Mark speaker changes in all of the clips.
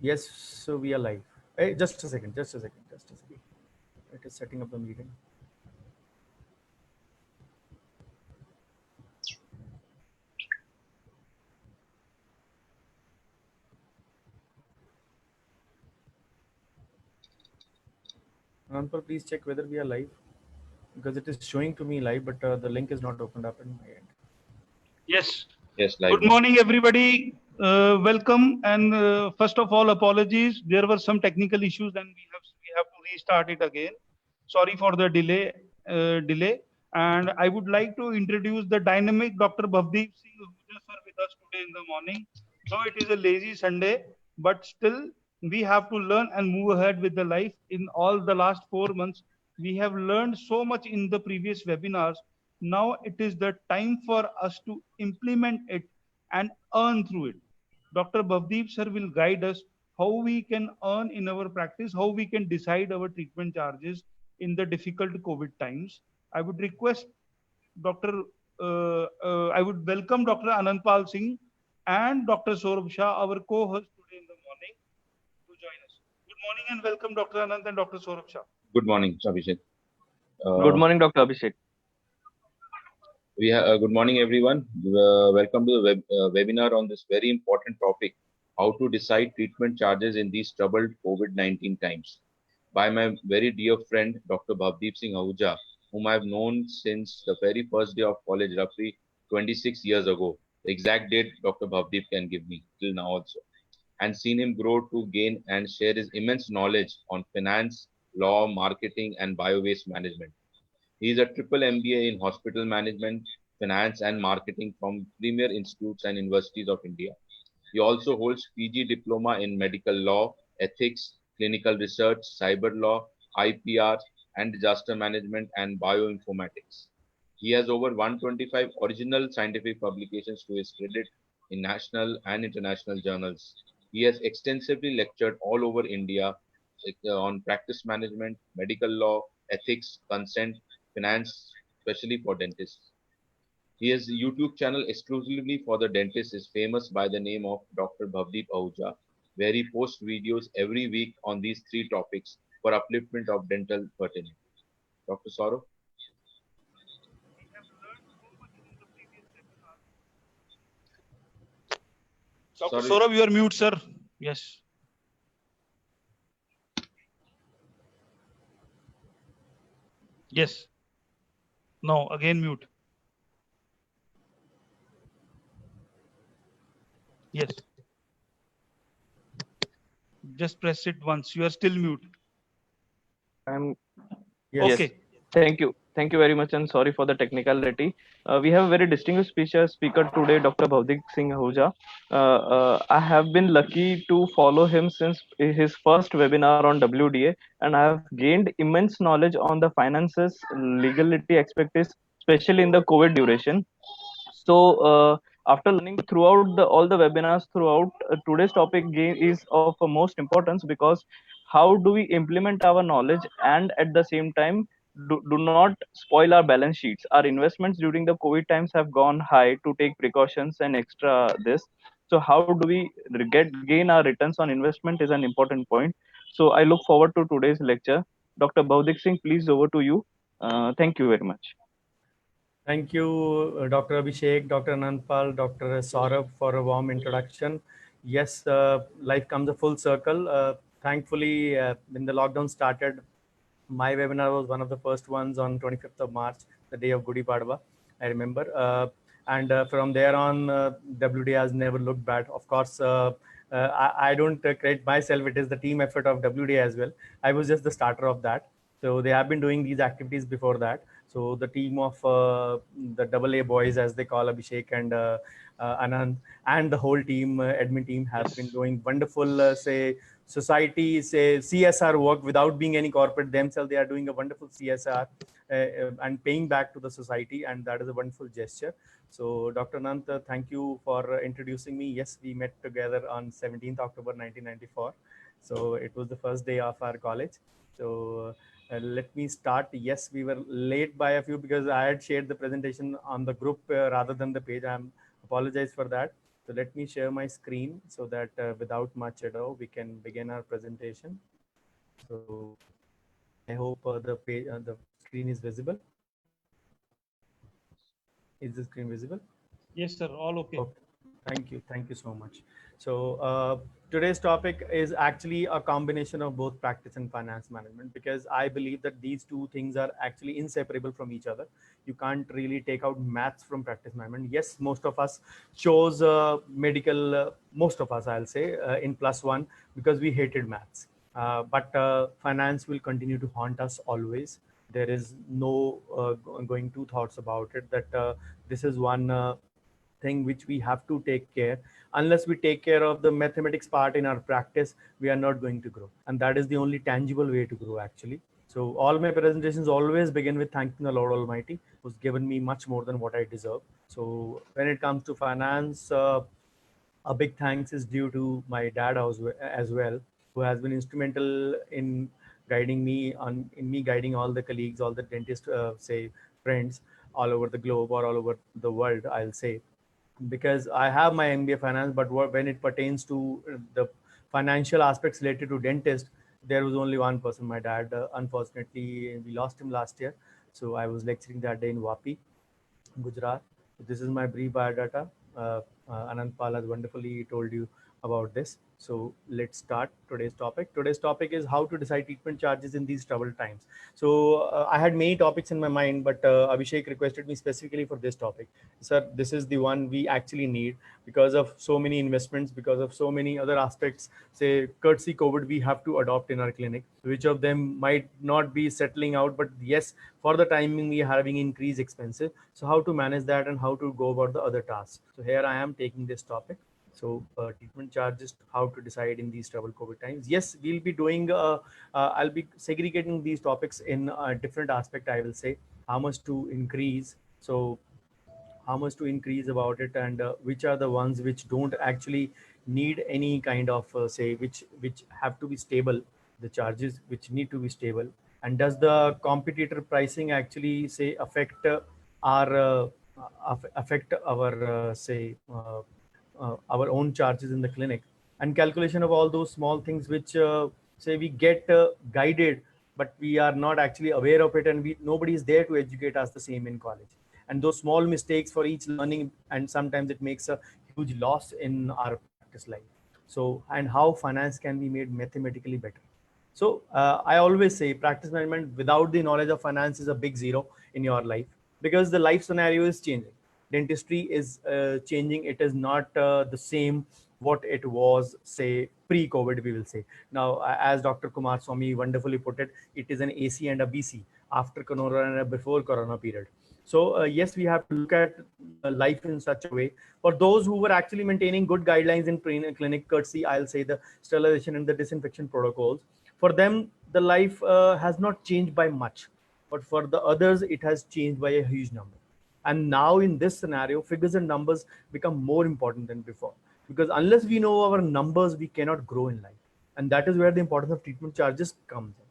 Speaker 1: Yes, so we are live. Hey, just a second, just a second, just a second. It is setting up the meeting. Anandpal, please check whether we are live because it is showing to me live, but the link is not opened up in my end.
Speaker 2: Yes.
Speaker 3: Yes, live
Speaker 2: Good
Speaker 3: now.
Speaker 2: morning, everybody. Welcome. And first of all, apologies. There were some technical issues, and we have to restart it again. Sorry for the delay. And I would like to introduce the dynamic Dr. Bhavdeep Singh Ahuja sir with us today in the morning. Though it is a lazy Sunday, but still we have to learn and move ahead with the life. In all the last 4 months, we have learned so much in the previous webinars. Now it is the time for us to implement it and earn through it. Dr. Bhavdeep sir will guide us how we can earn in our practice, how we can decide our treatment charges in the difficult COVID times. I would request Dr. I would welcome Dr. Anandpal Singh and Dr. Saurabh Shah, our co-host today in the morning, to join us. Good morning and welcome, Dr. Anand and Dr. Saurabh Shah.
Speaker 3: Good morning, Abhishek.
Speaker 4: Good
Speaker 3: Uh,
Speaker 4: morning, Dr. Abhishek.
Speaker 3: Good morning, everyone. Welcome to the webinar on this very important topic: how to decide treatment charges in these troubled COVID-19 times. By my very dear friend, Dr. Bhavdeep Singh Ahuja, whom I have known since the very first day of college, roughly 26 years ago. The exact date Dr. Bhavdeep can give me till now also, and seen him grow to gain and share his immense knowledge on finance, law, marketing, and bio-waste management. He is a triple MBA in hospital management, finance, and marketing from premier institutes and universities of India. He also holds PG diploma in medical law, ethics, clinical research, cyber law, IPR, and disaster management and bioinformatics. He has over 125 original scientific publications to his credit in national and international journals. He has extensively lectured all over India on practice management, medical law, ethics, consent, finance, especially for dentists. He has a YouTube channel exclusively for the dentist is famous by the name of Dr. Bhavdeep Ahuja, where he posts videos every week on these three topics for upliftment of dental fraternity. Dr. Saurav?
Speaker 2: We have learned so much in the previous webinar. Dr.
Speaker 3: Sorry.
Speaker 2: Saurabh, you are mute, sir. Yes. Yes. No, again mute. Yes. Just press it once. You are still mute.
Speaker 1: Yes.
Speaker 2: Okay.
Speaker 4: Thank you. Thank you very much, and sorry for the technicality. We have a very distinguished speaker today, Dr. Bhavdeep Singh Ahuja. I have been lucky to follow him since his first webinar on WDA, and I have gained immense knowledge on the finances, legality expertise, especially in the COVID duration. So, after learning throughout all the webinars throughout, today's topic is of most importance because how do we implement our knowledge and at the same time do not spoil our balance sheets. Our investments during the COVID times have gone high to take precautions and extra this. So how do we gain our returns on investment is an important point. So I look forward to today's lecture. Dr. Bhavdik Singh, please over to you. Thank you very much.
Speaker 1: Thank you, Dr. Abhishek, Dr. Anandpal, Dr. Saurabh for a warm introduction. Yes, life comes a full circle. Thankfully, when the lockdown started, my webinar was one of the first ones on 25th of March, the day of Gudi Padwa, I remember. And from there on, WD has never looked bad. Of course, I don't credit myself. It is the team effort of WD as well. I was just the starter of that. So they have been doing these activities before that. So the team of the double A boys, as they call Abhishek and Anand, and the whole team, admin team, has been doing wonderful, society, CSR work without being any corporate themselves. They are doing a wonderful CSR and paying back to the society, and that is a wonderful gesture. So, Dr. Anant, thank you for introducing me. Yes, we met together on 17th October 1994. So it was the first day of our college. So let me start. Yes, we were late by a few because I had shared the presentation on the group rather than the page. I apologize for that. So let me share my screen so that without much ado, we can begin our presentation. So I hope the screen is visible. Is the screen visible?
Speaker 2: Yes, sir. All okay.
Speaker 1: Okay. Thank you so much. So today's topic is actually a combination of both practice and finance management, because I believe that these two things are actually inseparable from each other. You can't really take out maths from practice management. Yes, most of us chose medical, most of us I'll say in +1 because we hated maths. But finance will continue to haunt us always. There is no going two thoughts about it that this is one thing which we have to take care. Unless we take care of the mathematics part in our practice, we are not going to grow, and that is the only tangible way to grow actually. So all my presentations always begin with thanking the Lord Almighty, who's given me much more than what I deserve. So when it comes to finance, a big thanks is due to my dad as well, who has been instrumental in guiding me on in me guiding all the colleagues, all the dentist say friends all over the globe or all over the world, I'll say, because I have my MBA finance, but when it pertains to the financial aspects related to dentist, there was only one person, my dad. Unfortunately, we lost him last year. So I was lecturing that day in Vapi, Gujarat. This is my brief biodata. Anand Pal has wonderfully told you about this. So let's start today's topic. Today's topic is how to decide treatment charges in these troubled times. So I had many topics in my mind, but Abhishek requested me specifically for this topic. Sir, this is the one we actually need because of so many investments, because of so many other aspects. Say, courtesy COVID, we have to adopt in our clinic. Which of them might not be settling out, but yes, for the timing we are having increased expenses. So how to manage that and how to go about the other tasks. So here I am taking this topic. So treatment charges, how to decide in these troubled COVID times. Yes, we'll be doing, I'll be segregating these topics in a different aspect. I will say how much to increase. So how much to increase about it, and which are the ones which don't actually need any kind of say which have to be stable, the charges which need to be stable, and does the competitor pricing actually say affect our our own charges in the clinic, and calculation of all those small things which say we get guided, but we are not actually aware of it, and we nobody is there to educate us the same in college, and those small mistakes for each learning, and sometimes it makes a huge loss in our practice life. So, and how finance can be made mathematically better. So I always say practice management without the knowledge of finance is a big zero in your life, because the life scenario is changing. Dentistry is changing. It is not the same what it was, say, pre-COVID, we will say. Now, as Dr. Kumar Swami wonderfully put it, it is an AC and a BC, after Corona and a before Corona period. So yes, we have to look at life in such a way. For those who were actually maintaining good guidelines in clinic courtesy, I'll say the sterilization and the disinfection protocols, for them the life has not changed by much, but for the others it has changed by a huge number. And now in this scenario, figures and numbers become more important than before, because unless we know our numbers, we cannot grow in life, and that is where the importance of treatment charges comes in.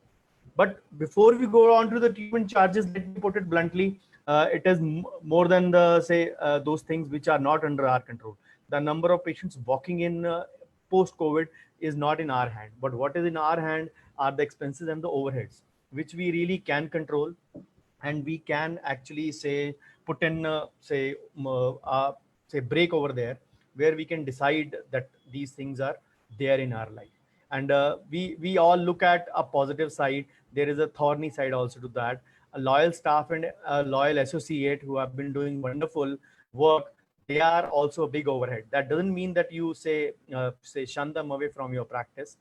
Speaker 1: But before we go on to the treatment charges, let me put it bluntly, it is more than the say those things which are not under our control. The number of patients walking in post COVID is not in our hand, but what is in our hand are the expenses and the overheads, which we really can control, and we can actually say put in say break over there, where we can decide that these things are there in our life. And we all look at a positive side. There is a thorny side also to that. A loyal staff and a loyal associate who have been doing wonderful work, they are also a big overhead. That doesn't mean that you say shun them away from your practice.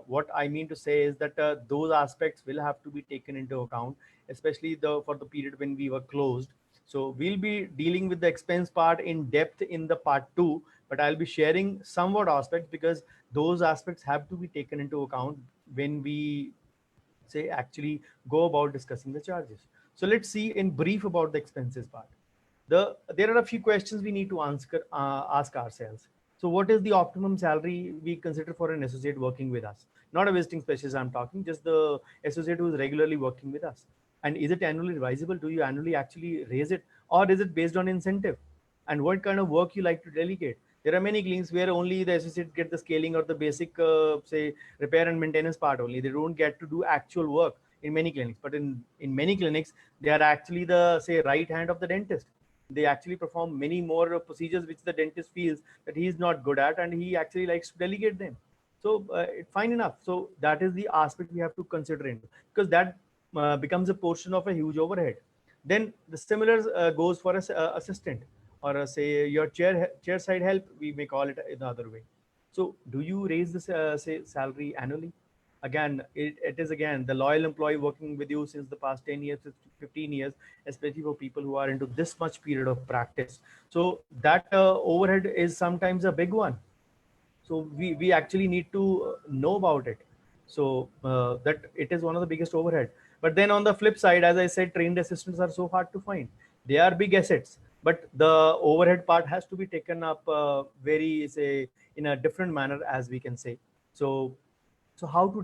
Speaker 1: What I mean to say is that those aspects will have to be taken into account, especially the for the period when we were closed. So we'll be dealing with the expense part in depth in the part 2, but I'll be sharing somewhat aspects, because those aspects have to be taken into account when we say actually go about discussing the charges. So let's see in brief about the expenses part. There are a few questions we need to ask ourselves. So what is the optimum salary we consider for an associate working with us? Not a visiting specialist I'm talking, just the associate who is regularly working with us. And is it annually revisable? Do you annually actually raise it, or is it based on incentive? And what kind of work you like to delegate? There are many clinics where only the associate get the scaling or the basic, say, repair and maintenance part only. They don't get to do actual work in many clinics. But in many clinics, they are actually the, say, right hand of the dentist. They actually perform many more procedures which the dentist feels that he is not good at, and he actually likes to delegate them. So fine enough. So that is the aspect we have to consider into, because that becomes a portion of a huge overhead. Then the similar goes for a assistant, or say your chair side help, we may call it in the other way. So do you raise this say salary annually? Again, it is again the loyal employee working with you since the past 10 years, 15 years, especially for people who are into this much period of practice. So that overhead is sometimes a big one. So we actually need to know about it. So that it is one of the biggest overhead. But then on the flip side, as I said, trained assistants are so hard to find. They are big assets, but the overhead part has to be taken up very, say, in a different manner, as we can say. So how to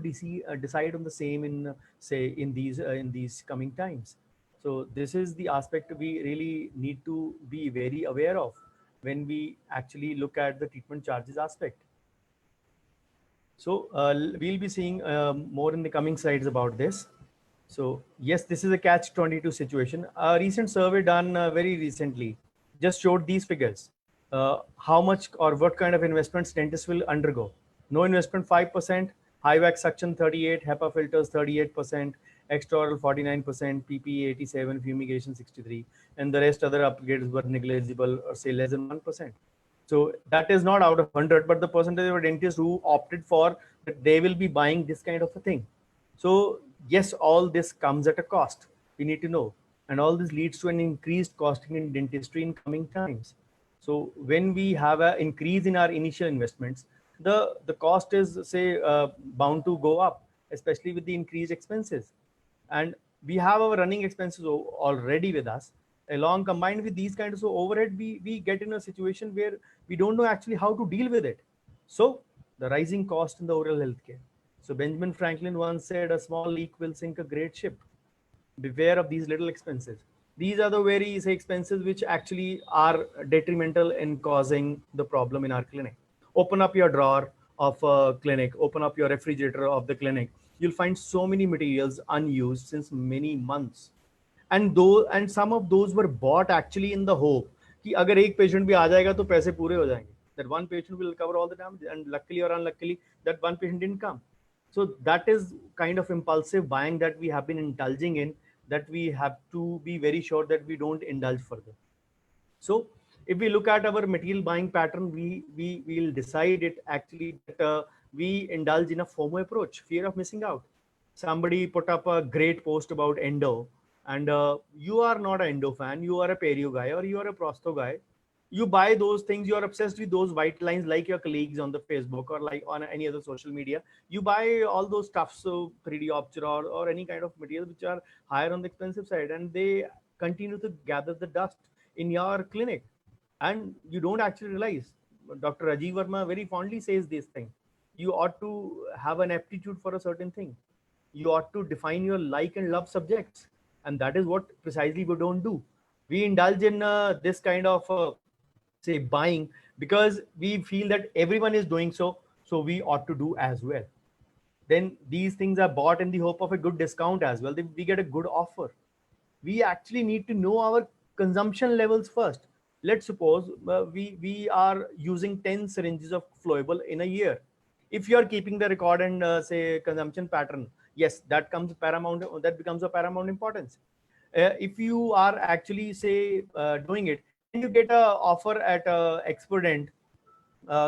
Speaker 1: decide on the same in say in these coming times. So this is the aspect we really need to be very aware of when we actually look at the treatment charges aspect. So we'll be seeing more in the coming slides about this. So yes, this is a catch-22 situation. A recent survey done very recently just showed these figures. How much or what kind of investments dentists will undergo. No investment 5%, high wax suction 38, HEPA filters 38%, extraoral 49%, PPE 87, fumigation 63, and the rest other upgrades were negligible or say less than 1%. So that is not out of 100, but the percentage of dentists who opted for that they will be buying this kind of a thing. So yes, all this comes at a cost. We need to know, and all this leads to an increased costing in dentistry in coming times. So when we have an increase in our initial investments, the cost is say bound to go up, especially with the increased expenses. And we have our running expenses already with us. Along combined with these kinds of overhead, we get in a situation where we don't know actually how to deal with it. So the rising cost in the oral healthcare. So Benjamin Franklin once said, a small leak will sink a great ship. Beware of these little expenses. These are the very say expenses which actually are detrimental in causing the problem in our clinic. Open up your drawer of a clinic, open up your refrigerator of the clinic. You'll find so many materials unused since many months. And some of those were bought actually in the hope कि अगर एक patient भी आ जाएगा तो पैसे पूरे हो जाएंगे. That one patient will cover all the damage, and luckily or unluckily, that one patient didn't come. So that is kind of impulsive buying that we have been indulging in, that we have to be very sure that we don't indulge further. So if we look at our material buying pattern, we will decide it actually that we indulge in a FOMO approach, fear of missing out. Somebody put up a great post about endo, and you are not an endo fan, you are a perio guy or you are a prosto guy. You buy those things, you are obsessed with those white lines like your colleagues on the Facebook or like on any other social media. You buy all those stuff, so 3D Opera or any kind of materials which are higher on the expensive side, and they continue to gather the dust in your clinic, and you don't actually realize. Dr. Rajiv Verma very fondly says this thing: you ought to have an aptitude for a certain thing. You ought to define your like and love subjects, and that is what precisely we don't do. We indulge in this kind of say buying because we feel that everyone is doing so, so we ought to do as well. Then these things are bought in the hope of a good discount as well. We get a good offer. We actually need to know our consumption levels first. Let's suppose we are using 10 syringes of flowable in a year. If you are keeping the record and say consumption pattern, yes, that comes paramount. That becomes a paramount importance. If you are actually say doing it, and you get a offer at Expedient,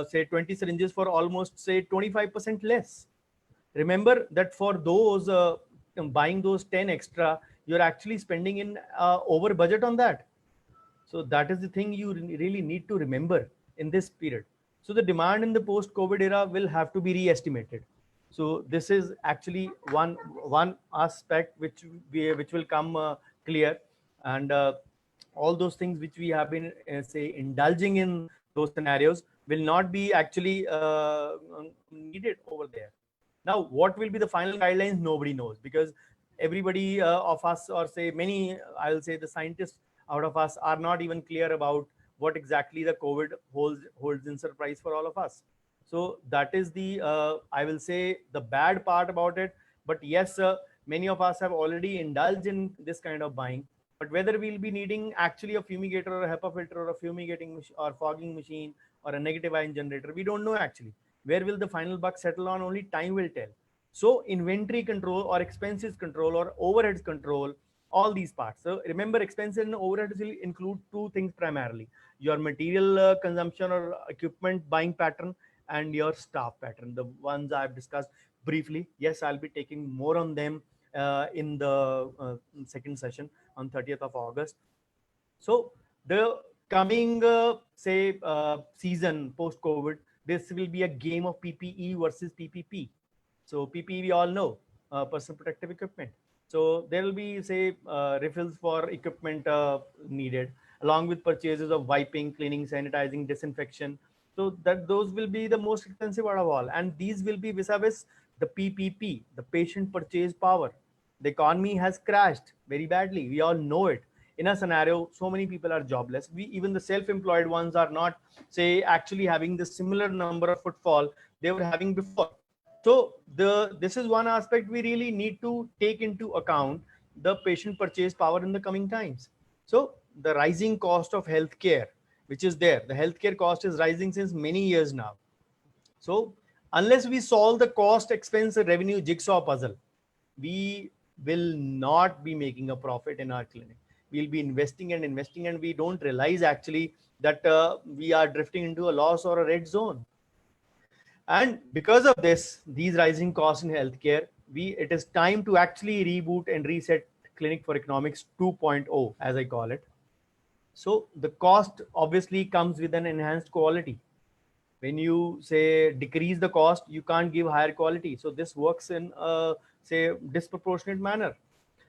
Speaker 1: say 20 syringes for almost say 25% less. Remember that for those buying those 10 extra, you're actually spending in over budget on that. So that is the thing you really need to remember in this period. So the demand in the post-COVID era will have to be re-estimated. So this is actually one aspect which will come clear, and all those things which we have been say indulging in those scenarios will not be actually needed over there. Now, what will be the final guidelines? Nobody knows, because everybody of us, or say many, I'll say the scientists out of us, are not even clear about what exactly the COVID holds in surprise for all of us. So that is the, I will say, the bad part about it. But yes, many of us have already indulged in this kind of buying. But whether we'll be needing actually a fumigator or a HEPA filter or a fumigating or fogging machine or a negative ion generator, we don't know actually. Where will the final buck settle on? Only time will tell. So inventory control or expenses control or overheads control, all these parts. So remember, expenses and overheads will include two things primarily: your material consumption or equipment buying pattern and your staff pattern, the ones I've discussed briefly. Yes, I'll be taking more on them in the second session on 30th of August. So the coming season post COVID, this will be a game of PPE versus PPP. So PPE we all know, personal protective equipment. So there will be refills for equipment needed, along with purchases of wiping, cleaning, sanitizing, disinfection. So that those will be the most expensive out of all, and these will be vis-a-vis the PPP, the patient purchase power. The economy has crashed very badly. We all know it. In a scenario, so many people are jobless. We, even the self-employed ones, are not actually having the similar number of footfall they were having before. So this is one aspect we really need to take into account: the patient purchase power in the coming times. So the rising cost of healthcare, which is there, the healthcare cost is rising since many years now. So unless we solve the cost, expense, and revenue jigsaw puzzle, we will not be making a profit in our clinic. We'll be investing and investing, and we don't realize actually that we are drifting into a loss or a red zone. And because of this, these rising costs in healthcare, it is time to actually reboot and reset Clinic for Economics 2.0, as I call it. So the cost obviously comes with an enhanced quality. When you say decrease the cost, you can't give higher quality. So this works in a disproportionate manner.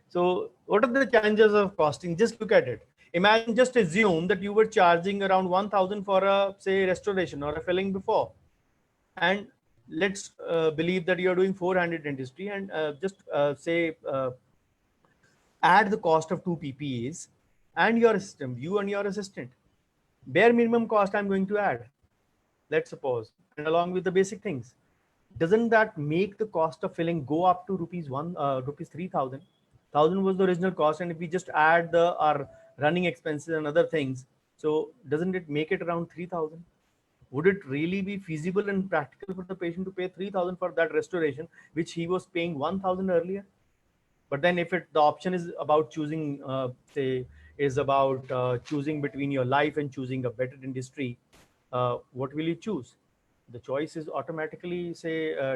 Speaker 1: So what are the challenges of costing? Just look at it. Imagine, just assume that you were charging around 1,000 for a restoration or a filling before, and let's believe that you're doing 400 dentistry, and add the cost of two PPEs and your assistant, you and your assistant. Bare minimum cost I'm going to add, let's suppose, and along with the basic things. Doesn't that make the cost of filling go up to rupees 3,000? 1,000 was the original cost, and if we just add our running expenses and other things, so doesn't it make it around 3,000? Would it really be feasible and practical for the patient to pay 3,000 for that restoration, which he was paying 1,000 earlier? But then if the option is about choosing, choosing between your life and choosing a better industry, what will you choose? The choice is automatically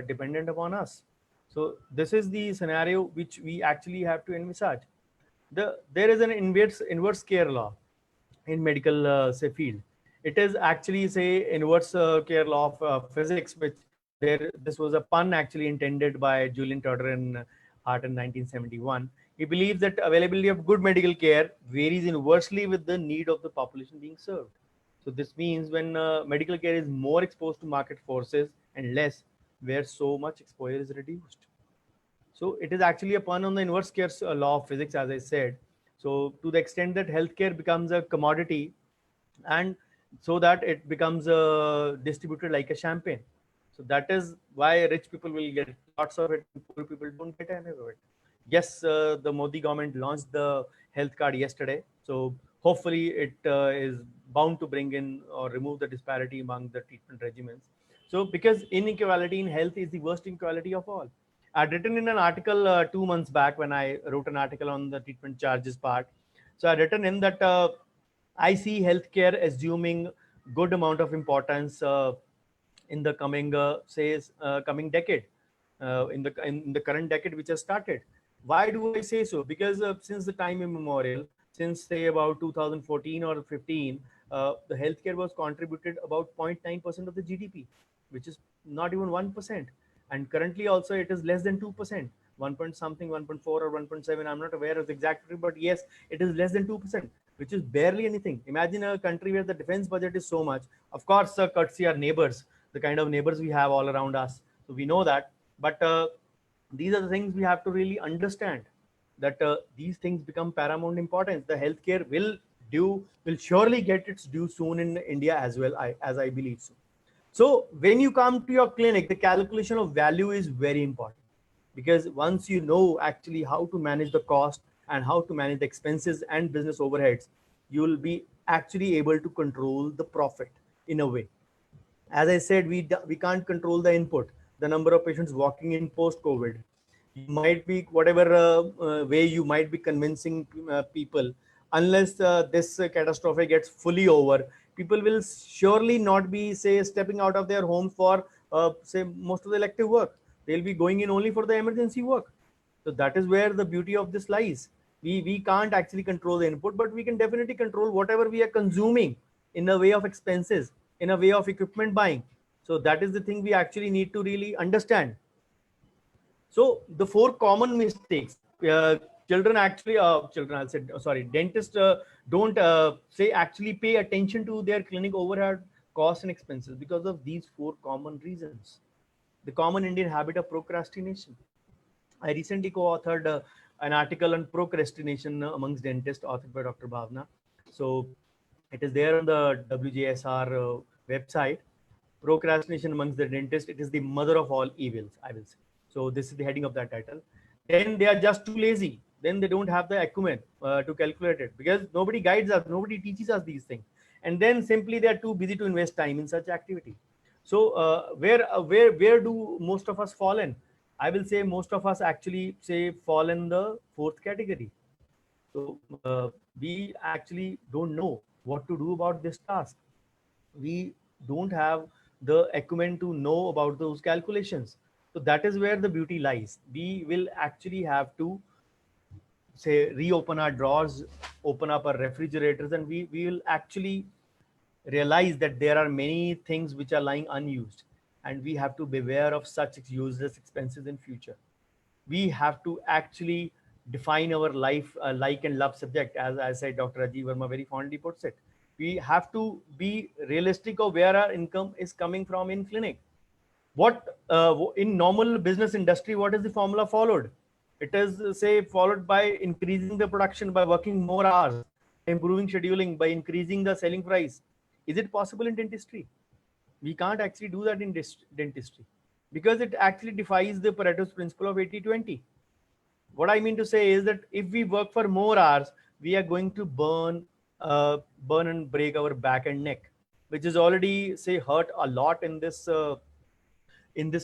Speaker 1: dependent upon us. So this is the scenario which we actually have to envisage. There is an inverse care law in medical field. It is actually inverse care law of physics, which this was a pun actually intended by Julian Totter in Hart in 1971. He believes that availability of good medical care varies inversely with the need of the population being served. So this means when medical care is more exposed to market forces and less where so much exposure is reduced. So it is actually a pun on the inverse care law of physics, as I said. So to the extent that healthcare becomes a commodity, and so that it becomes distributed like a champagne. So that is why rich people will get lots of it, and poor people don't get any of it. Yes, the Modi government launched the health card yesterday. So hopefully it is bound to bring in or remove the disparity among the treatment regimens. So because inequality in health is the worst inequality of all. I'd written in an article 2 months back when I wrote an article on the treatment charges part. So I'd written in that I see healthcare assuming good amount of importance in the coming coming decade, in the current decade which has started. Why do I say so? Because since the time immemorial, since say about 2014 or 15, the healthcare was contributed about 0.9% of the GDP, which is not even 1%. And currently also it is less than 2%, 1 point something, 1.4 or 1.7. I'm not aware of the exact figure, but yes, it is less than 2%, which is barely anything. Imagine a country where the defense budget is so much. Of course, courtesy our neighbors, the kind of neighbors we have all around us. So we know that. But these are the things we have to really understand, that these things become paramount importance. The healthcare will due will surely get its due soon in India as well, as I believe so. So when you come to your clinic, the calculation of value is very important, because once you know actually how to manage the cost and how to manage the expenses and business overheads, you will be actually able to control the profit in a way. As I said, we can't control the input, the number of patients walking in post COVID. You might be whatever way you might be convincing people, unless this catastrophe gets fully over, people will surely not be say stepping out of their homes for say most of the elective work. They'll be going in only for the emergency work. So that is where the beauty of this lies. We can't actually control the input, but we can definitely control whatever we are consuming in a way of expenses, in a way of equipment buying. So that is the thing we actually need to really understand. So the four common mistakes children actually, children, I'll say, sorry, dentists don't say actually pay attention to their clinic overhead costs and expenses because of these four common reasons. The common Indian habit of procrastination. I recently co-authored an article on procrastination amongst dentists, authored by Dr. Bhavna. So it is there on the WJSR website. Procrastination amongst the dentists, it is the mother of all evils, I will say. So this is the heading of that title. Then they are just too lazy. Then they don't have the acumen to calculate it, because nobody guides us, nobody teaches us these things. And then simply they are too busy to invest time in such activity. So where do most of us fall in? I will say most of us actually say fall in the fourth category. So we actually don't know what to do about this task. We don't have the acumen to know about those calculations. So that is where the beauty lies. We will actually have to say reopen our drawers, open up our refrigerators, and we will actually realize that there are many things which are lying unused, and we have to beware of such useless expenses in future. We have to actually define our life like and love subject, as I said, Dr. Rajiv Verma very fondly puts it. We have to be realistic of where our income is coming from in clinic. What in normal business industry, what is the formula followed? It is say followed by increasing the production by working more hours, improving scheduling, by increasing the selling price. Is it possible in dentistry? We can't actually do that in dentistry, because it actually defies the Pareto's principle of 80-20. What I mean to say is that if we work for more hours, we are going to burn and break our back and neck, which is already say hurt a lot in this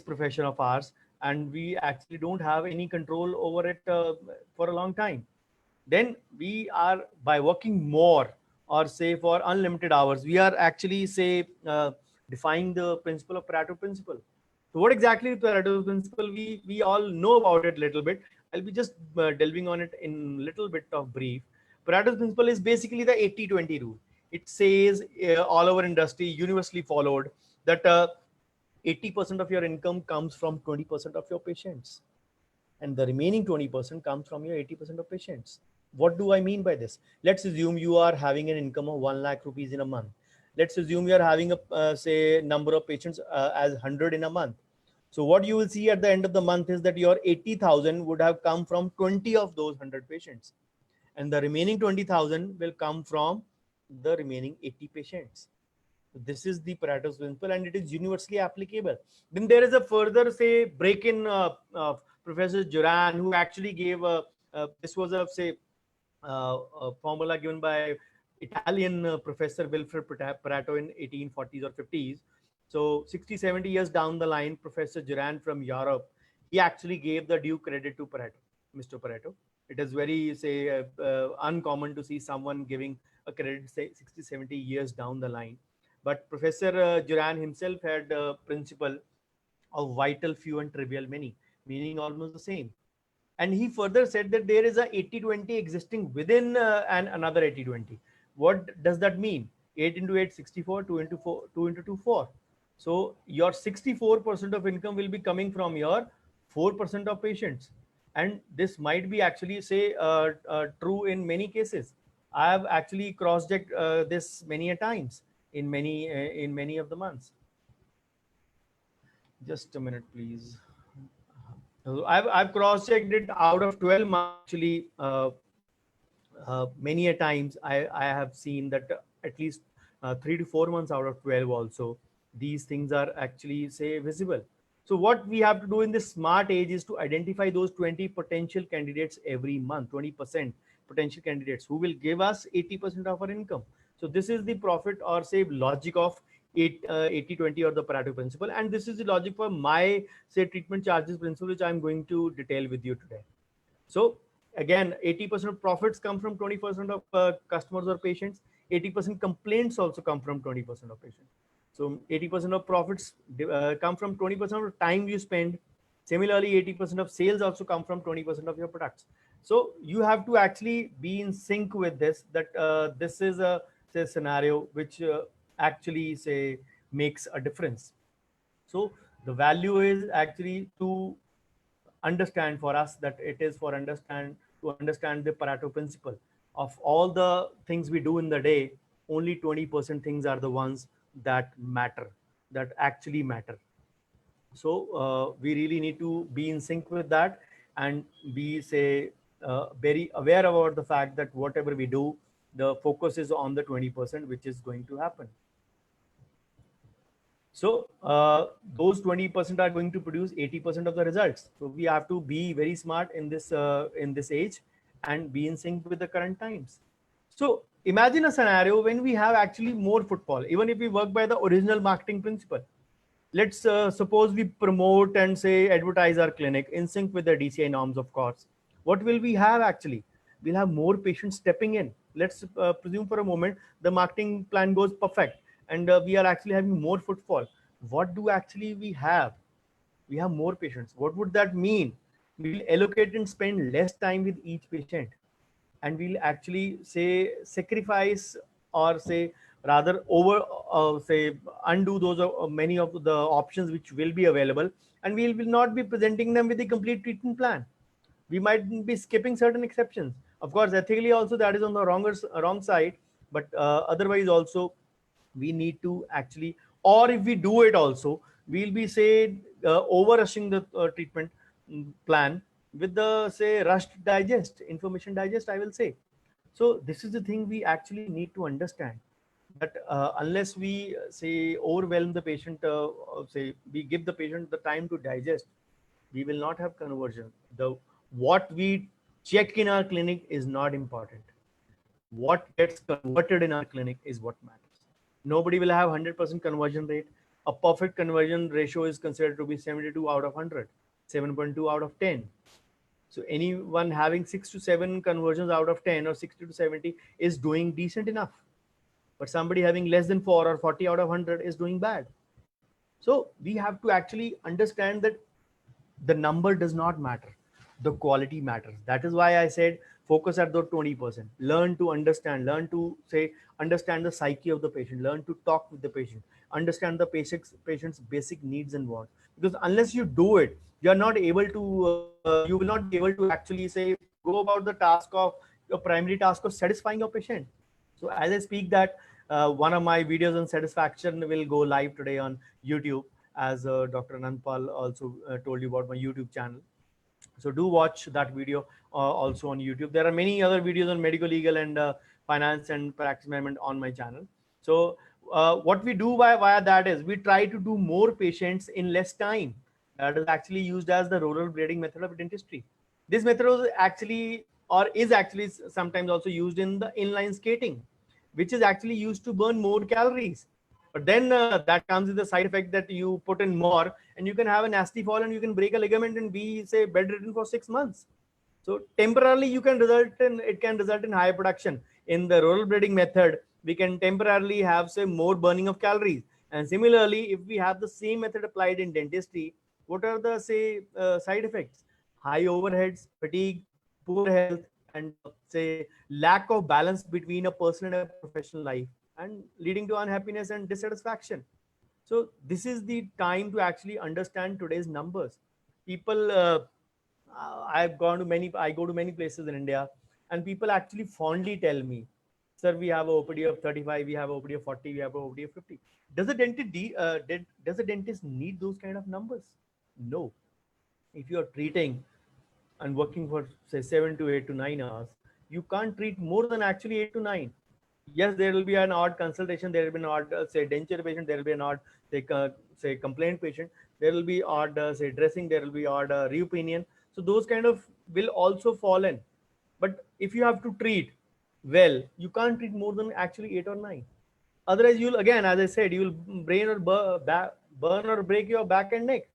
Speaker 1: profession of ours, and we actually don't have any control over it for a long time. Then we are, by working more or say for unlimited hours, we are actually say defying the principle of Pareto principle. So what exactly is Pareto principle? We all know about it a little bit. I'll be just delving on it in a little bit of brief. Pareto's principle is basically the 80-20 rule. It says all over industry, universally followed, that 80% of your income comes from 20% of your patients, and the remaining 20% comes from your 80% of patients. What do I mean by this? Let's assume you are having an income of 1 lakh rupees in a month. Let's assume you are having a say number of patients as 100 in a month. So what you will see at the end of the month is that your 80,000 would have come from 20 of those 100 patients, and the remaining 20,000 will come from the remaining 80 patients. This is the Pareto's principle, and it is universally applicable. Then there is a further say break in Professor Juran, who actually gave this was a say a formula given by Italian professor Wilfred Pareto in 1840s or 50s. So 60-70 years down the line, Professor Juran from Europe, he actually gave the due credit to Pareto, Mr. Pareto. It is very say uncommon to see someone giving a credit say 60-70 years down the line. But Professor Juran himself had a principle of vital few and trivial many, meaning almost the same. And he further said that there is a 80-20 existing within another 80-20. What does that mean? 8 into 8, 64, 2 into 4, 2 into 2, 4. So your 64% of income will be coming from your 4% of patients. And this might be actually say true in many cases. I have actually cross-checked this many a times in many of the months. Just a minute, please. I've cross-checked it out of 12 months actually. many a times I have seen that at least 3 to 4 months out of 12 also, these things are actually say visible. So what we have to do in this smart age is to identify those 20 potential candidates every month, 20% potential candidates who will give us 80% of our income. So this is the profit or say logic of 80-20 or the Pareto principle. And this is the logic for my say treatment charges principle, which I'm going to detail with you today. So again, 80% of profits come from 20% of customers or patients. 80% complaints also come from 20% of patients. So 80% of profits come from 20% of time you spend. Similarly, 80% of sales also come from 20% of your products. So you have to actually be in sync with this, that this is a say, scenario which actually say makes a difference. So the value is actually to understand for us that it is for understand the Pareto principle of all the things we do in the day. Only 20% things are the ones that matter, that actually matter. So we really need to be in sync with that and be say very aware about the fact that whatever we do, the focus is on the 20% which is going to happen. So those 20% are going to produce 80% of the results. So we have to be very smart in this age and be in sync with the current times. So imagine a scenario when we have actually more footfall, even if we work by the original marketing principle. Let's suppose we promote and say advertise our clinic in sync with the DCI norms, of course. What will we have actually? We'll have more patients stepping in. Let's presume for a moment the marketing plan goes perfect and we are actually having more footfall. What do actually we have? We have more patients. What would that mean? We'll allocate and spend less time with each patient, and we'll actually say sacrifice or say rather over say undo those many of the options which will be available, and we will not be presenting them with the complete treatment plan. We might be skipping certain exceptions. Of course, ethically also that is on the wrong side, but otherwise also we need to actually, or if we do it also, we'll be say over rushing the treatment plan with the say rushed digest, information digest, I will say. So this is the thing we actually need to understand, that unless we say overwhelm the patient, say we give the patient the time to digest, we will not have conversion. The what we check in our clinic is not important. What gets converted in our clinic is what matters. Nobody will have 100% conversion rate. A perfect conversion ratio is considered to be 72 out of 100, 7.2 out of 10. So anyone having 6 to 7 conversions out of 10 or 60 to 70 is doing decent enough. But somebody having less than 4 or 40 out of 100 is doing bad. So we have to actually understand that the number does not matter. The quality matters. That is why I said focus at the 20%. Learn to understand, learn to say, understand the psyche of the patient, learn to talk with the patient, understand the patient's basic needs and wants. Because unless you do it, you are not able to, you will not be able to actually say, go about the task of your primary task of satisfying your patient. So as I speak that, one of my videos on satisfaction will go live today on YouTube, as Dr. Anandpal also told you about my YouTube channel. So do watch that video also on YouTube. There are many other videos on medical, legal, and finance and practice management on my channel. So what we do via that is we try to do more patients in less time. That is actually used as the rollerblading method of dentistry. This method is actually sometimes also used in the inline skating, which is actually used to burn more calories. But then that comes with the side effect that you put in more and you can have a nasty fall and you can break a ligament and be say bedridden for 6 months. So temporarily it can result in higher production. In the rollerblading method, we can temporarily have say more burning of calories. And similarly, if we have the same method applied in dentistry, what are the say side effects? High overheads, fatigue, poor health, and say lack of balance between a personal and a professional life, and leading to unhappiness and dissatisfaction. So this is the time to actually understand today's numbers. People, I go to many places in India, and people actually fondly tell me, sir, we have a OPD of 35, we have a OPD of 40, we have a OPD of 50. Does a dentist need those kind of numbers? No. If you are treating and working for say 7 to 8 to 9 hours, You can't treat more than actually 8 to 9. Yes, there will be an odd consultation, there will be an odd say denture patient, there will be an odd say complaint patient, there will be odd say dressing, there will be odd reopinion. So those kind of will also fall in. But if you have to treat well, you can't treat more than actually 8 or 9. Otherwise, you'll again, as I said, you will burn or break your back and neck.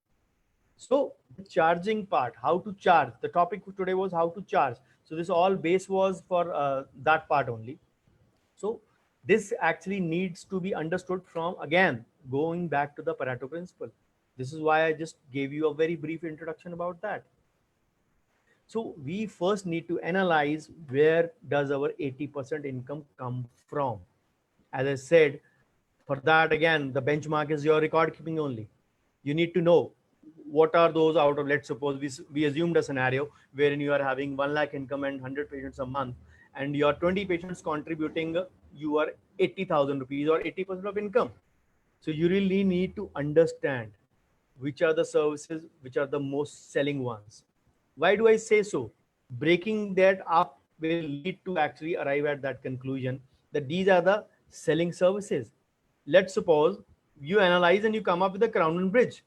Speaker 1: So the charging part, how to charge. The topic today was how to charge. So this all base was for that part only. So this actually needs to be understood from, again, going back to the Pareto principle. This is why I just gave you a very brief introduction about that. So we first need to analyze where does our 80% income come from. As I said, for that, again, the benchmark is your record keeping only. You need to know what are those out of, let's suppose we assumed a scenario wherein you are having 1 lakh income and 100 patients a month, and your 20 patients contributing you are 80,000 rupees or 80% of income. So you really need to understand which are the services which are the most selling ones. Why do I say so? Breaking that up will lead to actually arrive at that conclusion that these are the selling services. Let's suppose you analyze and you come up with a crown and bridge,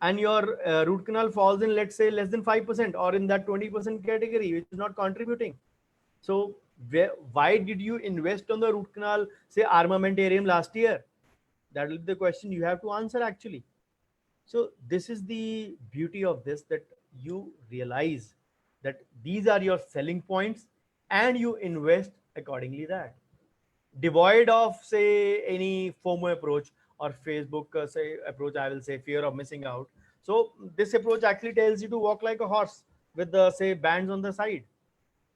Speaker 1: and your root canal falls in, let's say, less than 5% or in that 20% category, which is not contributing. So why did you invest on the root canal, say, armamentarium last year? That will be the question you have to answer actually. So this is the beauty of this, that you realize that these are your selling points and you invest accordingly that. Devoid of, say, any FOMO approach or Facebook say approach, I will say fear of missing out. So this approach actually tells you to walk like a horse with the, say, bands on the side,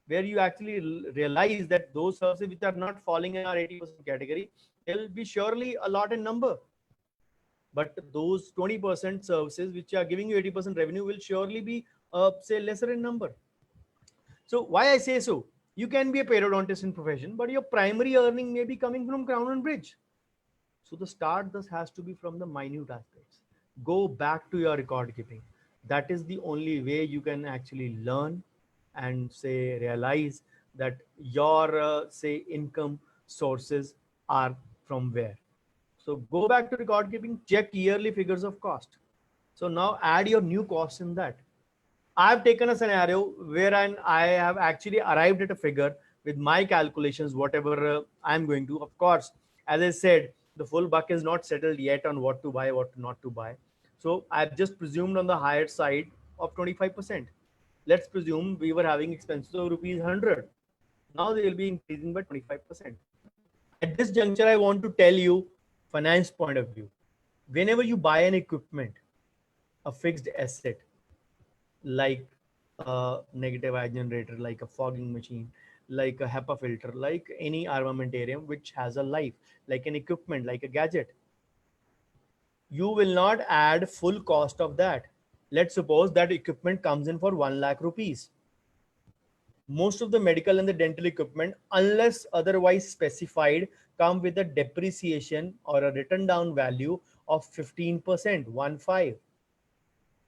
Speaker 1: where you actually realize that those services which are not falling in our 80% category, they'll be surely a lot in number. But those 20% services which are giving you 80% revenue will surely be, say, lesser in number. So why I say so? You can be a periodontist in profession, but your primary earning may be coming from crown and bridge. So the start thus has to be from the minute aspects. Go back to your record keeping. That is the only way you can actually learn and, say, realize that your say income sources are from where. So go back to record keeping, check yearly figures of cost. So now add your new costs in that. I've taken a scenario where I have actually arrived at a figure with my calculations, whatever I'm going to. Of course, as I said, the full buck is not settled yet on what to buy, what not to buy. So I've just presumed on the higher side of 25%. Let's presume we were having expenses of rupees 100. Now they will be increasing by 25%. At this juncture, I want to tell you finance point of view. Whenever you buy an equipment, a fixed asset, like a negative eye generator, like a fogging machine, like a HEPA filter, like any armamentarium which has a life, like an equipment, like a gadget, you will not add full cost of that. Let's suppose that equipment comes in for 1 lakh rupees. Most of the medical and the dental equipment, unless otherwise specified, come with a depreciation or a written down value of 15%, 1.5.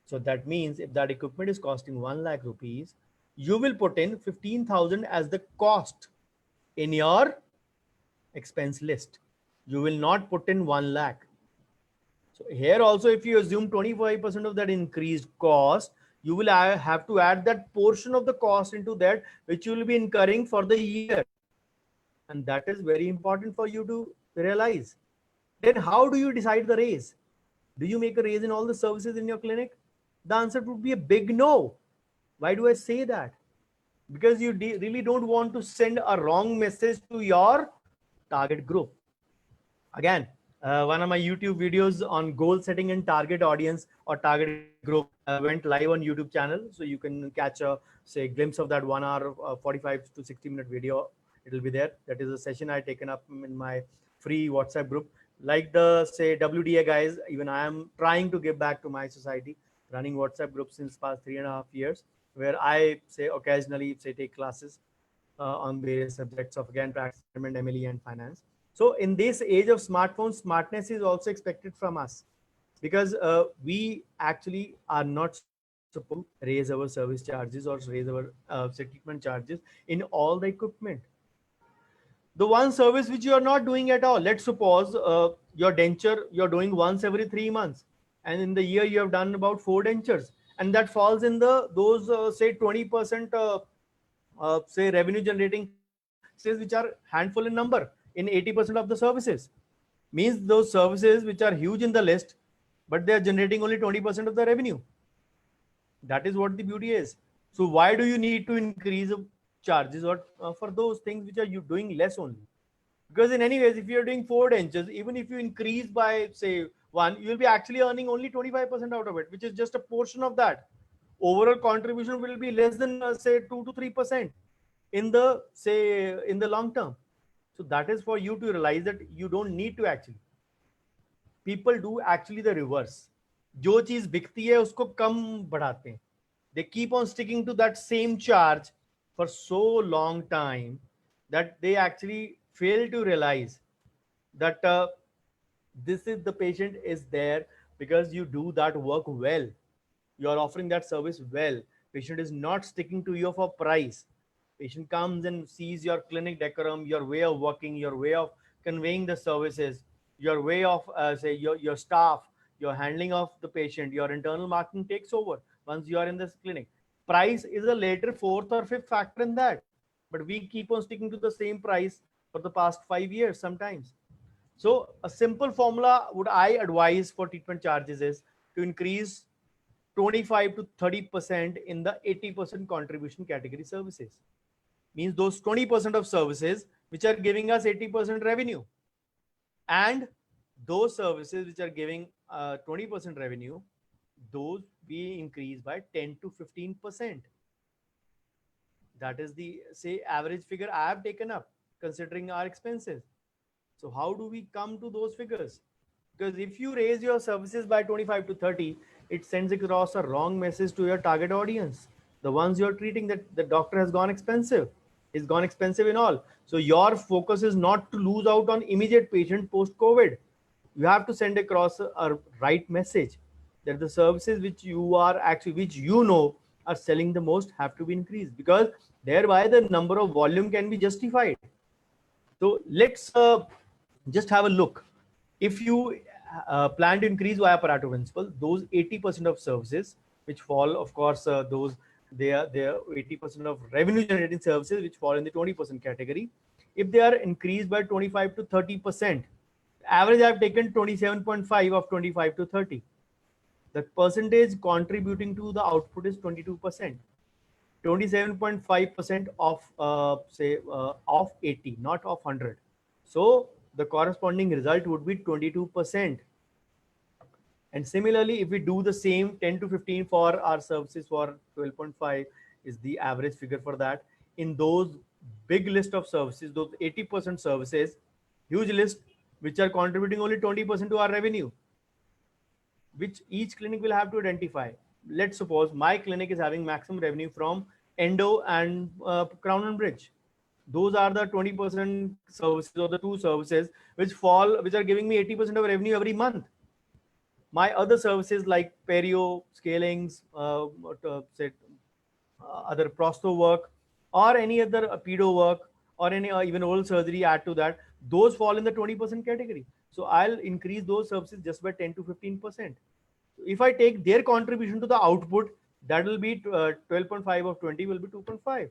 Speaker 1: So that means if that equipment is costing 1 lakh rupees, you will put in 15,000 as the cost in your expense list. You will not put in 1 lakh. So here also, if you assume 25% of that increased cost, you will have to add that portion of the cost into that, which you will be incurring for the year. And that is very important for you to realize. Then how do you decide the raise? Do you make a raise in all the services in your clinic? The answer would be a big no. Why do I say that? Because you really don't want to send a wrong message to your target group. Again, one of my YouTube videos on goal setting and target audience or target group went live on YouTube channel. So you can catch a, say, glimpse of that 1 hour, 45 to 60-minute video. It will be there. That is a session I taken up in my free WhatsApp group. Like the, say, WDA guys, even I am trying to give back to my society, running WhatsApp groups since past 3.5 years, where I, say, occasionally, say, take classes on various subjects of, again, practice management, MLE and finance. So in this age of smartphones, smartness is also expected from us, because we actually are not suppose raise our service charges or raise our say treatment charges in all the equipment. The one service which you are not doing at all, let's suppose your denture you're doing once every 3 months, and in the year you have done about 4 dentures, and that falls in the those say 20% say revenue generating services which are handful in number in 80% of the services. Means those services which are huge in the list, but they are generating only 20% of the revenue. That is what the beauty is. So why do you need to increase charges or for those things which are you doing less only? Because in any ways, if you're doing 4 dentures, even if you increase by say one, you'll be actually earning only 25% out of it, which is just a portion of that. Overall contribution will be less than say 2 to 3% in the say in the long term. So that is for you to realize that you don't need to actually. People do actually the reverse. जो चीज बिकती है उसको कम बढ़ाते हैं. They keep on sticking to that same charge for so long time that they actually fail to realize that this is the patient is there because you do that work well. You are offering that service well. Patient is not sticking to you for price. Patient comes and sees your clinic decorum, your way of working, your way of conveying the services, your way of say your staff, your handling of the patient, your internal marketing takes over once you are in this clinic. Price is a later fourth or fifth factor in that, but we keep on sticking to the same price for the past 5 years sometimes. So a simple formula would I advise for treatment charges is to increase 25 to 30% in the 80% contribution category services. Means those 20% of services which are giving us 80% revenue, and those services which are giving 20% revenue, those we increase by 10 to 15%. That is the say average figure I have taken up considering our expenses. So how do we come to those figures? Because if you raise your services by 25 to 30, it sends across a wrong message to your target audience. The ones you're treating, that the doctor has gone expensive, is gone expensive in all. So your focus is not to lose out on immediate patient post-COVID. You have to send across a right message that the services which you are actually, which you know are selling the most have to be increased, because thereby the number of volume can be justified. So let's just have a look. If you plan to increase via Pareto principle, those 80% of services which fall, of course, those they are 80% of revenue generating services which fall in the 20% category. If they are increased by 25 to 30%, average I've taken 27.5 of 25 to 30. The percentage contributing to the output is 22%. 27.5% of say of 80, not of 100. So the corresponding result would be 22%. And similarly, if we do the same 10 to 15 for our services for 12.5 is the average figure for that. In those big list of services, those 80% services, huge list, which are contributing only 20% to our revenue, which each clinic will have to identify. Let's suppose my clinic is having maximum revenue from endo and crown and bridge. Those are the 20% services or the two services which are giving me 80% of revenue every month. My other services like perio, scalings, other prosto work, or any other pedo work, or any even oral surgery add to that, those fall in the 20% category. So I'll increase those services just by 10 to 15%. If I take their contribution to the output, that will be 12.5 of 20 will be 2.5.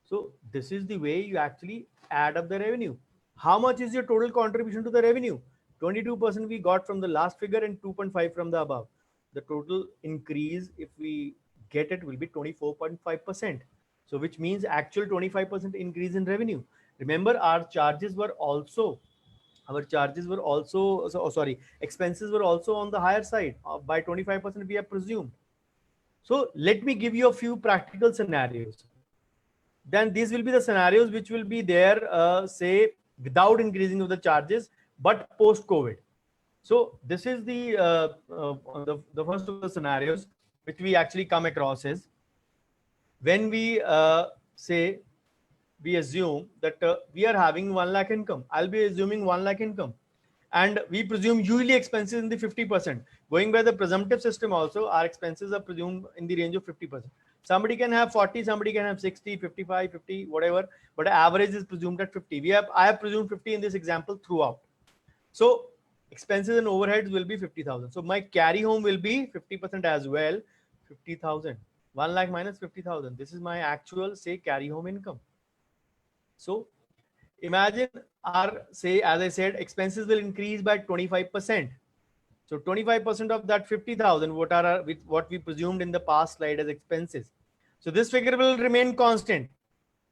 Speaker 1: So this is the way you actually add up the revenue. How much is your total contribution to the revenue? 22% we got from the last figure and 2.5 from the above. The total increase, if we get it, will be 24.5%. So which means actual 25% increase in revenue. Remember, our charges were also expenses were also on the higher side by 25% we have presumed. So let me give you a few practical scenarios. Then these will be the scenarios which will be there, say without increasing of the charges, but post COVID. So this is the first of the scenarios which we actually come across is when we say we assume that we are having 1 lakh income. I'll be assuming 1 lakh income, And we presume usually expenses in the 50%. Going by the presumptive system also, our expenses are presumed in the range of 50%. Somebody can have 40, somebody can have 60, 55, 50, whatever, but average is presumed at 50. I have presumed 50 in this example throughout. So expenses and overheads will be 50,000. So my carry home will be 50% as well, 50,000. 1 lakh minus 50,000. This is my actual, say, carry home income. So imagine our, say, as I said, expenses will increase by 25%. So 25% of that 50,000, what we presumed in the past slide as expenses. So this figure will remain constant.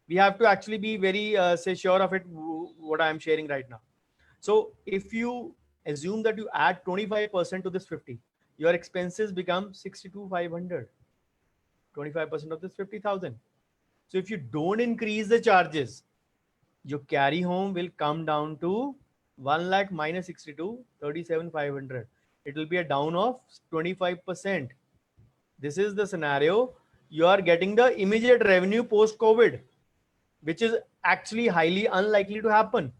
Speaker 1: We have to actually be very, say, sure of it, what I am sharing right now. So if you assume that you add 25% to this 50, your expenses become 62,500, 25% of this 50,000. So if you don't increase the charges, your carry home will come down to 1 lakh minus 62, 37,500. It will be a down of 25%. This is the scenario. You are getting the immediate revenue post COVID, which is actually highly unlikely to happen.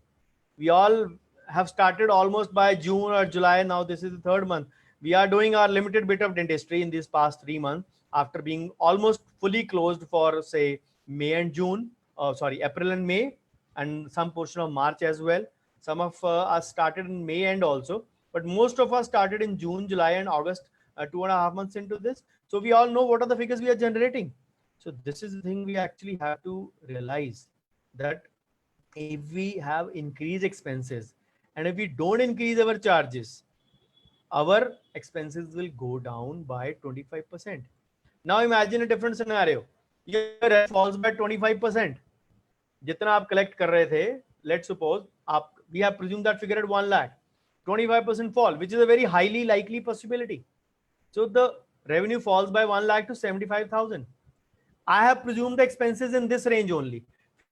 Speaker 1: We all have started almost by June or July. Now this is the third month. We are doing our limited bit of dentistry in these past 3 months after being almost fully closed for, say, May and June, April and May, and some portion of March as well. Some of us started in May end also, but most of us started in June, July, and August, 2.5 months into this. So we all know what are the figures we are generating. So this is the thing we actually have to realize, that if we have increased expenses and if we don't increase our charges, our expenses will go down by 25%. Now imagine a different scenario. Your rent falls by 25%. जितना आप collect कर रहे थे, let's suppose we have presumed that figure at 1 lakh, 25% fall, which is a very highly likely possibility. So the revenue falls by 1 lakh to 75,000. I have presumed the expenses in this range only,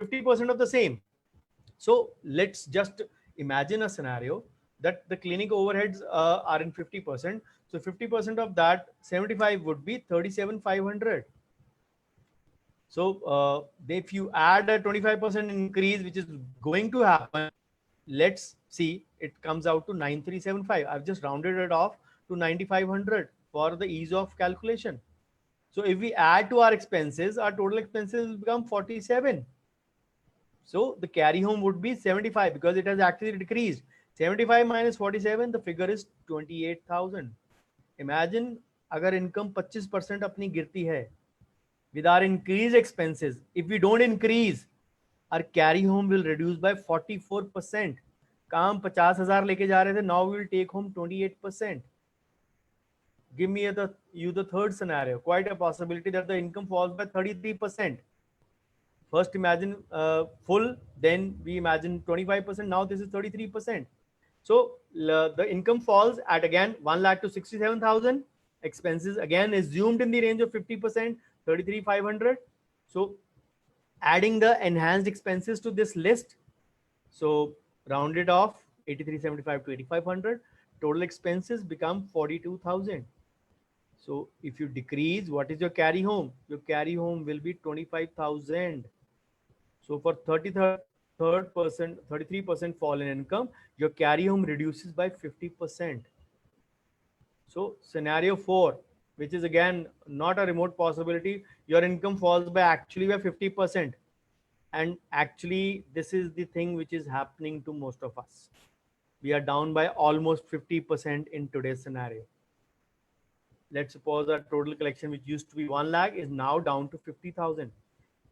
Speaker 1: 50% of the same. So let's just imagine a scenario that the clinic overheads are in 50%. So 50% of that 75 would be 37,500. So if you add a 25% increase, which is going to happen, let's see, it comes out to 9375. I've just rounded it off to 9500 for the ease of calculation. So if we add to our expenses, our total expenses will become 47. So the carry home would be 75 because it has actually decreased. 75 minus 47, the figure is 28,000. Imagine agar income 25% अपनी गिरती है, with our increased expenses, if we don't increase, our carry home will reduce by 44%. काम 50,000 लेके जा रहे थे, now we will take home 28%. Give me the third scenario. Quite a possibility that the income falls by 33%. First imagine full, then we imagine 25%. Now this is 33%. So the income falls at again 1 lakh to 67,000. Expenses again assumed in the range of 50%, 33,500. So adding the enhanced expenses to this list, so rounded off 8375 to 8500, total expenses become 42,000. So if you decrease, what is your carry home? Your carry home will be 25,000. So for 33% fall in income, your carry home reduces by 50%. So scenario 4, which is again not a remote possibility, your income falls by 50%. And actually this is the thing which is happening to most of us. We are down by almost 50% in today's scenario. Let's suppose our total collection, which used to be 1 lakh, is now down to 50,000.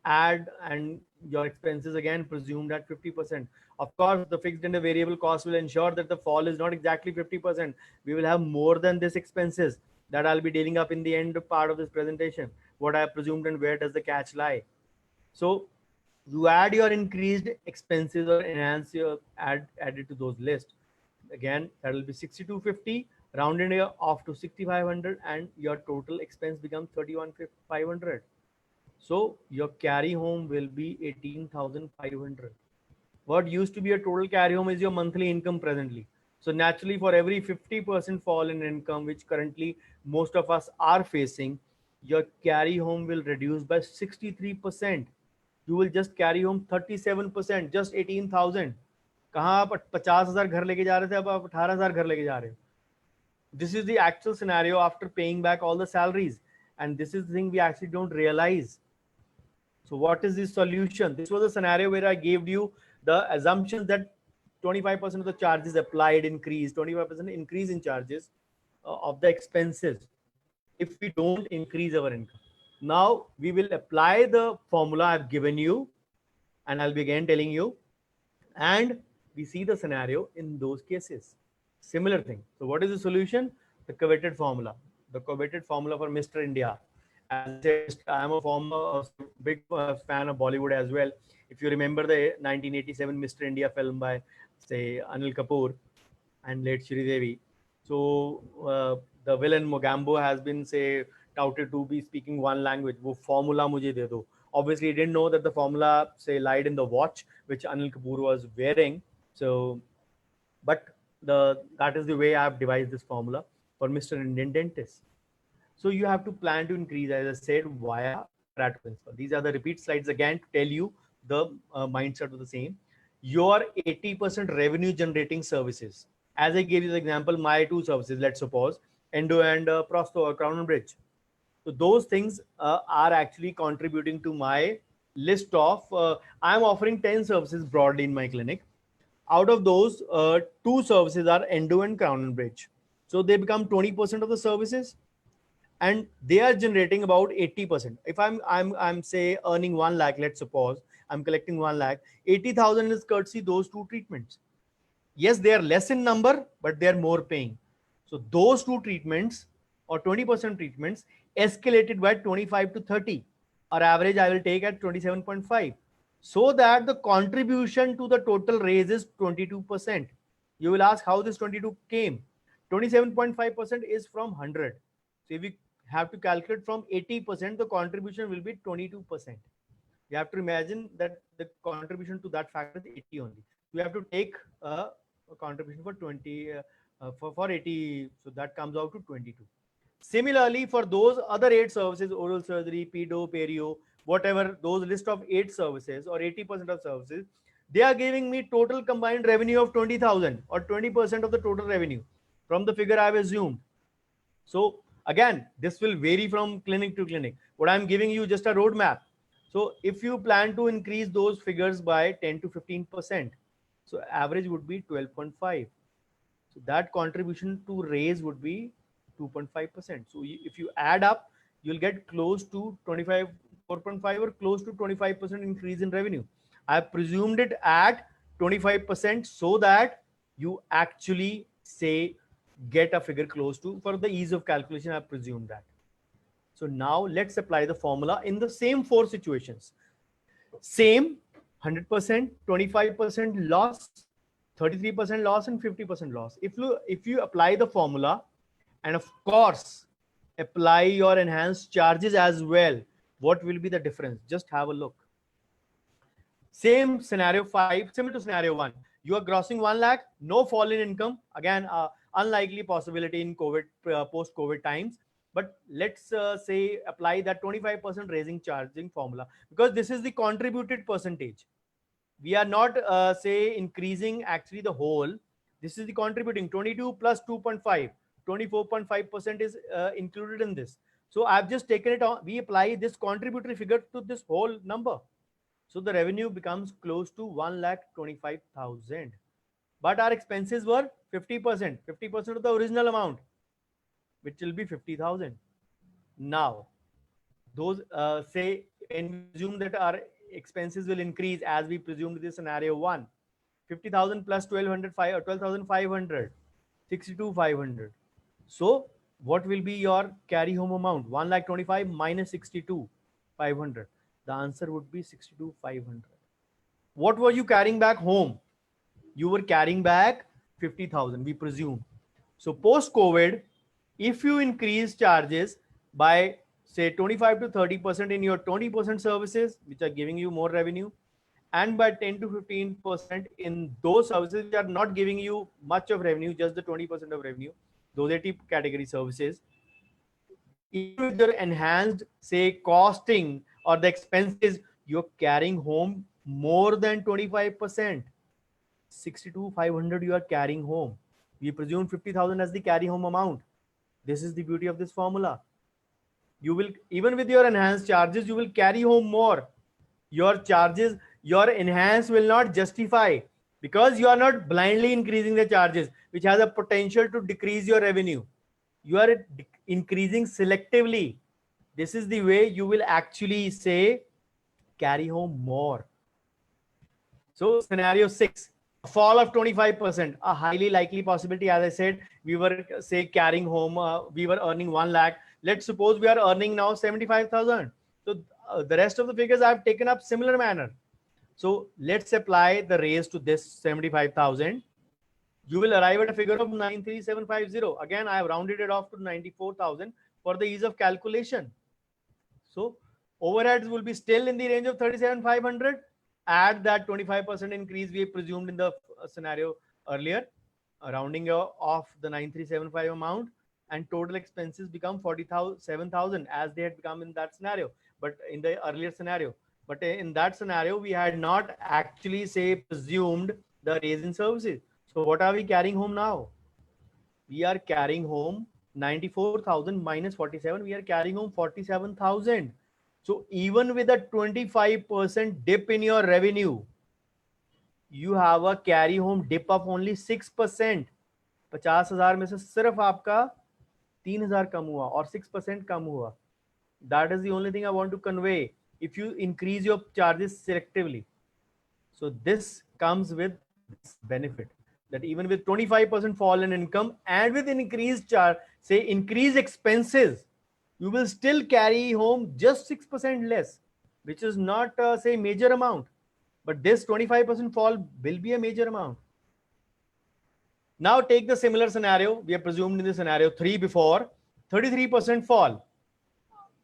Speaker 1: Add and your expenses again presumed at 50%. Of course, the fixed and the variable cost will ensure that the fall is not exactly 50%. We will have more than this expenses that I'll be dealing up in the end part of this presentation. What I have presumed and where does the catch lie? So you add your increased expenses or enhance your added to those lists. Again, that will be 6250, rounded off to 6500, and your total expense becomes 31,500. So your carry home will be 18,500. What used to be a total carry home is your monthly income presently. So naturally, for every 50% fall in income, which currently most of us are facing, your carry home will reduce by 63%. You will just carry home 37%, just 18,000. कहाँ आप 50,000 घर लेके जा रहे थे, अब आप 18,000 घर लेके जा रहे हो. This is the actual scenario after paying back all the salaries, and this is the thing we actually don't realize. So what is the solution? This was a scenario where I gave you the assumption that 25% of the charges applied increase, 25% increase in charges of the expenses if we don't increase our income. Now we will apply the formula I've given you, and I'll be again telling you, and we see the scenario in those cases. Similar thing. So what is the solution? The coveted formula. The coveted formula for Mr. India. As I said, I am a former big fan of Bollywood as well. If you remember the 1987 Mr. India film by, say, Anil Kapoor and late Shri Devi. So the villain Mogambo has been, say, touted to be speaking one language. वो formula मुझे दे दो. Obviously, he didn't know that the formula, say, lied in the watch which Anil Kapoor was wearing. So, but that is the way I have devised this formula for Mr. Indian Dentist. So you have to plan to increase, as I said, via Pareto principle. These are the repeat slides again to tell you the mindset of the same. Your 80% revenue generating services. As I gave you the example, my two services, let's suppose, endo and prosto or crown and bridge. So those things are actually contributing to my list of, I'm offering 10 services broadly in my clinic. Out of those, two services are endo and crown and bridge. So they become 20% of the services, and they are generating about 80%. If I'm say earning 1 lakh, let's suppose I'm collecting 1 lakh, 80,000 is courtesy those two treatments. Yes, they are less in number, but they are more paying. So those two treatments or 20% treatments escalated by 25 to 30. Our average I will take at 27.5. So that the contribution to the total raise is 22%. You will ask how this 22 came. 27.5% is from 100. So if we have to calculate from 80%, the contribution will be 22%. You have to imagine that the contribution to that factor is 80 only. You have to take a contribution for 20 for 80, so that comes out to 22. Similarly, for those other 8 services, oral surgery, pedo, perio, whatever, those list of 8 services or 80% of services, they are giving me total combined revenue of 20,000 or 20% of the total revenue from the figure I've assumed. So again, this will vary from clinic to clinic. What I'm giving you just a roadmap. So if you plan to increase those figures by 10 to 15%, so average would be 12.5. So that contribution to raise would be 2.5%. So if you add up, you'll get close to 25, 4.5 or close to 25% increase in revenue. I presumed it at 25% so that you actually say get a figure close to, for the ease of calculation, I presumed that. So now let's apply the formula in the same 4 situations. Same 100%, 25% loss, 33% loss, and 50% loss. If you apply the formula, and of course apply your enhanced charges as well, what will be the difference? Just have a look. Same scenario 5, similar to scenario 1. You are grossing 1 lakh, no fall in income. Again, unlikely possibility in COVID, post-COVID times. But let's say apply that 25% raising charging formula, because this is the contributed percentage. We are not say increasing actually the whole. This is the contributing 22 plus 2.5, 24.5% is included in this. So I've just taken it on. We apply this contributory figure to this whole number. So the revenue becomes close to 1,25,000. But our expenses were 50%, 50% of the original amount, which will be 50,000. Now, those say, and we assume that our expenses will increase as we presumed this scenario 1. 50,000 plus 12,500, 62,500. So what will be your carry home amount? 1,25,000 minus 62,500. The answer would be 62,500. What were you carrying back home? You were carrying back 50,000, we presume. So post-COVID, if you increase charges by say 25 to 30% in your 20% services, which are giving you more revenue, and by 10 to 15% in those services which are not giving you much of revenue, just the 20% of revenue, those 80 category services, even with your enhanced say costing or the expenses, you're carrying home more than 25%. 62,500 you are carrying home. We presume 50,000 as the carry home amount. This is the beauty of this formula. You will, even with your enhanced charges, you will carry home more. Your charges, your enhance will not justify, because you are not blindly increasing the charges, which has a potential to decrease your revenue. You are increasing selectively. This is the way you will actually say carry home more. So scenario 6, a fall of 25%, a highly likely possibility. As I said, we were say carrying home, we were earning 1 lakh. Let's suppose we are earning now 75,000. So the rest of the figures I've taken up similar manner. So let's apply the raise to this 75,000. You will arrive at a figure of 93750. Again, I have rounded it off to 94,000 for the ease of calculation. So overheads will be still in the range of 37,500. Add that 25% increase we presumed in the scenario earlier, rounding off the 9375 amount, and total expenses become 47,000 as they had become in that scenario, but in the earlier scenario. But in that scenario, we had not actually say presumed the raise in services. So what are we carrying home now? We are carrying home 94,000 minus 47. We are carrying home 47,000. So even with a 25% dip in your revenue, you have a carry home dip of only 6%. 50,000 में से सिर्फ आपका 3,000 कम हुआ और 6% कम हुआ. That is the only thing I want to convey. If you increase your charges selectively, so this comes with this benefit, that even with 25% fall in income and with increased charge, say increased expenses, you will still carry home just 6% less, which is not say major amount, but this 25% fall will be a major amount. Now take the similar scenario. We have presumed in the scenario 3 before, 33% fall.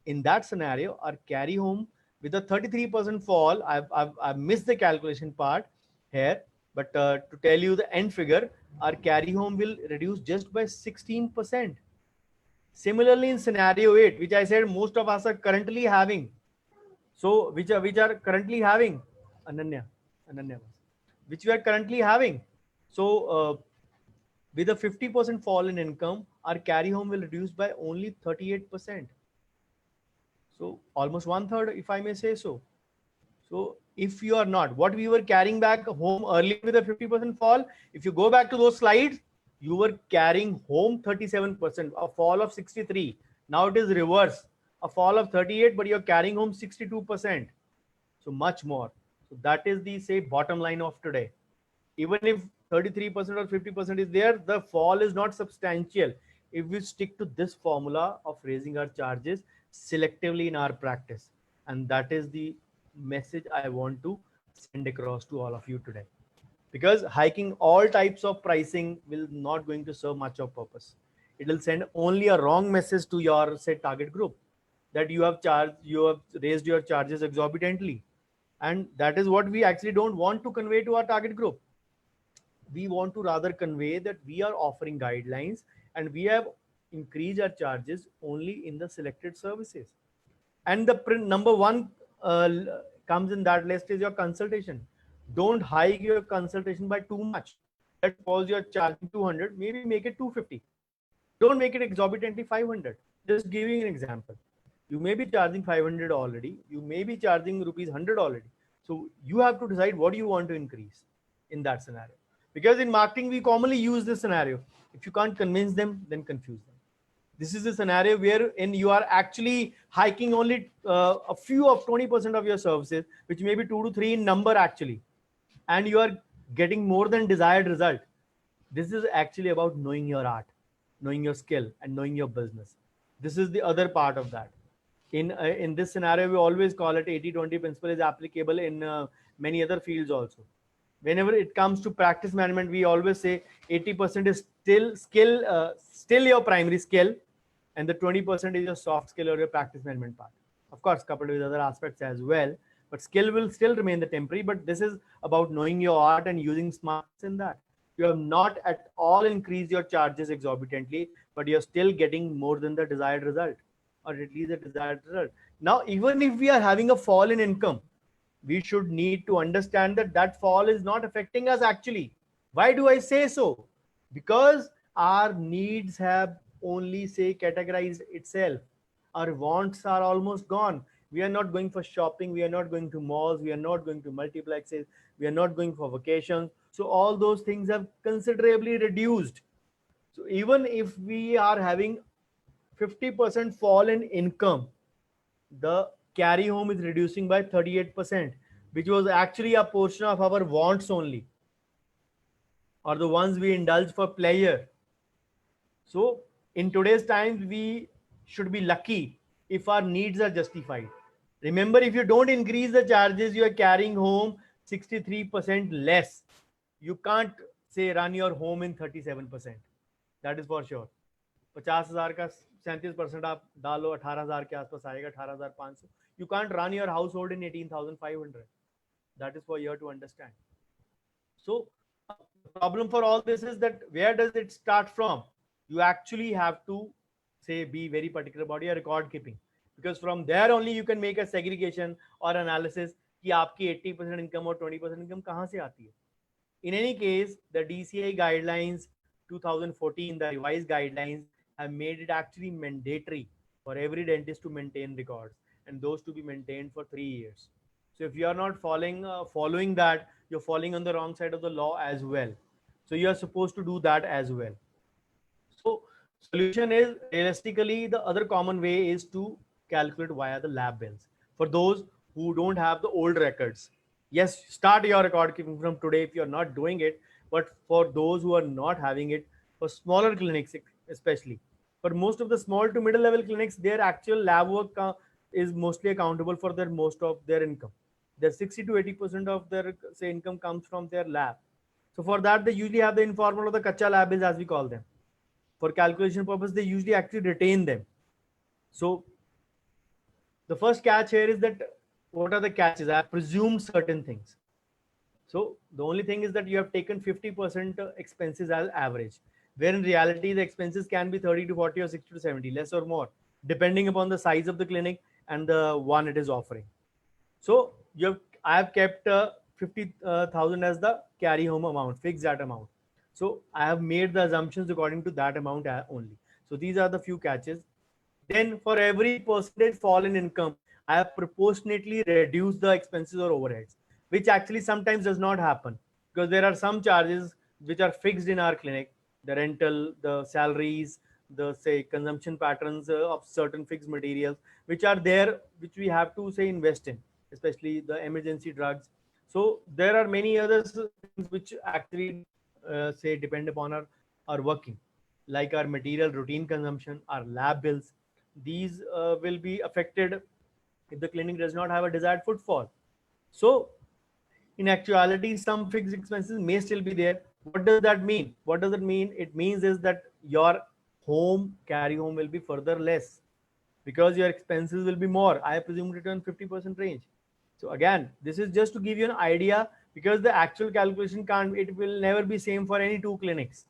Speaker 1: In that scenario, our carry home with a 33% fall, I've missed the calculation part here, but to tell you the end figure, our carry home will reduce just by 16%. Similarly, in scenario 8, which I said most of us are currently having, so which are currently having, Ananya, which we are currently having. So with a 50% fall in income, our carry home will reduce by only 38%. So almost 1/3, if I may say so. So if you are not, what we were carrying back home earlier with a 50% fall, if you go back to those slides, you were carrying home 37%, a fall of 63. Now it is reverse, a fall of 38, but you're carrying home 62%. So much more. So that is the say bottom line of today. Even if 33% or 50% is there, the fall is not substantial if we stick to this formula of raising our charges selectively in our practice. And that is the message I want to send across to all of you today. Because hiking all types of pricing will not going to serve much of purpose. It will send only a wrong message to your say target group, that you have raised your charges exorbitantly. And that is what we actually don't want to convey to our target group. We want to rather convey that we are offering guidelines and we have increased our charges only in the selected services. And the number one comes in that list is your consultation. Don't hike your consultation by too much. Let's suppose you're charging 200, maybe make it 250. Don't make it exorbitantly 500. Just giving an example. You may be charging 500 already. You may be charging rupees 100 already. So you have to decide what you want to increase in that scenario. Because in marketing, we commonly use this scenario. If you can't convince them, then confuse them. This is a scenario wherein you are actually hiking only a few of 20% of your services, which may be 2 to 3 in number actually. And you are getting more than desired result. This is actually about knowing your art, knowing your skill, and knowing your business. This is the other part of that. In this scenario, we always call it 80-20 principle is applicable in many other fields also. Whenever it comes to practice management, we always say 80% is still your primary skill, and the 20% is your soft skill or your practice management part. Of course, coupled with other aspects as well, but skill will still remain the temporary. But this is about knowing your art and using smarts in that. You have not at all increased your charges exorbitantly, but you're still getting more than the desired result, or at least the desired result. Now, even if we are having a fall in income, we should need to understand that that fall is not affecting us actually. Why do I say so? Because our needs have only say categorized itself. Our wants are almost gone. We are not going for shopping. We are not going to malls. We are not going to multiplexes. We are not going for vacations. So all those things have considerably reduced. So even if we are having 50% fall in income, the carry home is reducing by 38%, which was actually a portion of our wants only, or the ones we indulge for pleasure. So in today's times, we should be lucky if our needs are justified. Remember, if you don't increase the charges, you are carrying home 63% less. You can't say run your home in 37%. That is for sure. 50,000 का 37% आप डालो, 18,000 के आसपास आएगा, 18,500. You can't run your household in 18,500. That is for you to understand. So the problem for all this is that where does it start from? You actually have to say be very particular about your record keeping, because from there only you can make a segregation or analysis कि आपकी 80% income और 20% income कहाँ से आती है. In any case, the DCI guidelines 2014, the revised guidelines have made it actually mandatory for every dentist to maintain records, and those to be maintained for 3 years. So if you are not following that, you're falling on the wrong side of the law as well. So you are supposed to do that as well. So solution is realistically the other common way is to calculate via the lab bills. For those who don't have the old records, yes, start your record keeping from today if you're not doing it. But for those who are not having it, for smaller clinics especially, for most of the small to middle level clinics, their actual lab work is mostly accountable for their most of their income. Their 60 to 80% of their say income comes from their lab. So for that, they usually have the informal or the kacha lab bills, as we call them. For calculation purpose, they usually actually retain them. So the first catch here is that what are the catches? I have presumed certain things. So the only thing is that you have taken 50% expenses as average, where in reality the expenses can be 30 to 40 or 60 to 70, less or more, depending upon the size of the clinic and the one it is offering. So I have kept 50,000 as the carry home amount, fixed that amount. So I have made the assumptions according to that amount only. So these are the few catches. Then for every percentage fall in income, I have proportionately reduced the expenses or overheads, which actually sometimes does not happen, because there are some charges which are fixed in our clinic, the rental, the salaries, the say consumption patterns of certain fixed materials, which are there, which we have to say invest in, especially the emergency drugs. So there are many other things which actually say depend upon our working, like our material routine consumption, our lab bills. These will be affected if the clinic does not have a desired footfall. So in actuality, some fixed expenses may still be there. What does that mean? What does it mean? It means is that your home carry home will be further less, because your expenses will be more. I presume it on 50% range. So again, this is just to give you an idea, because the actual calculation it will never be same for any two clinics.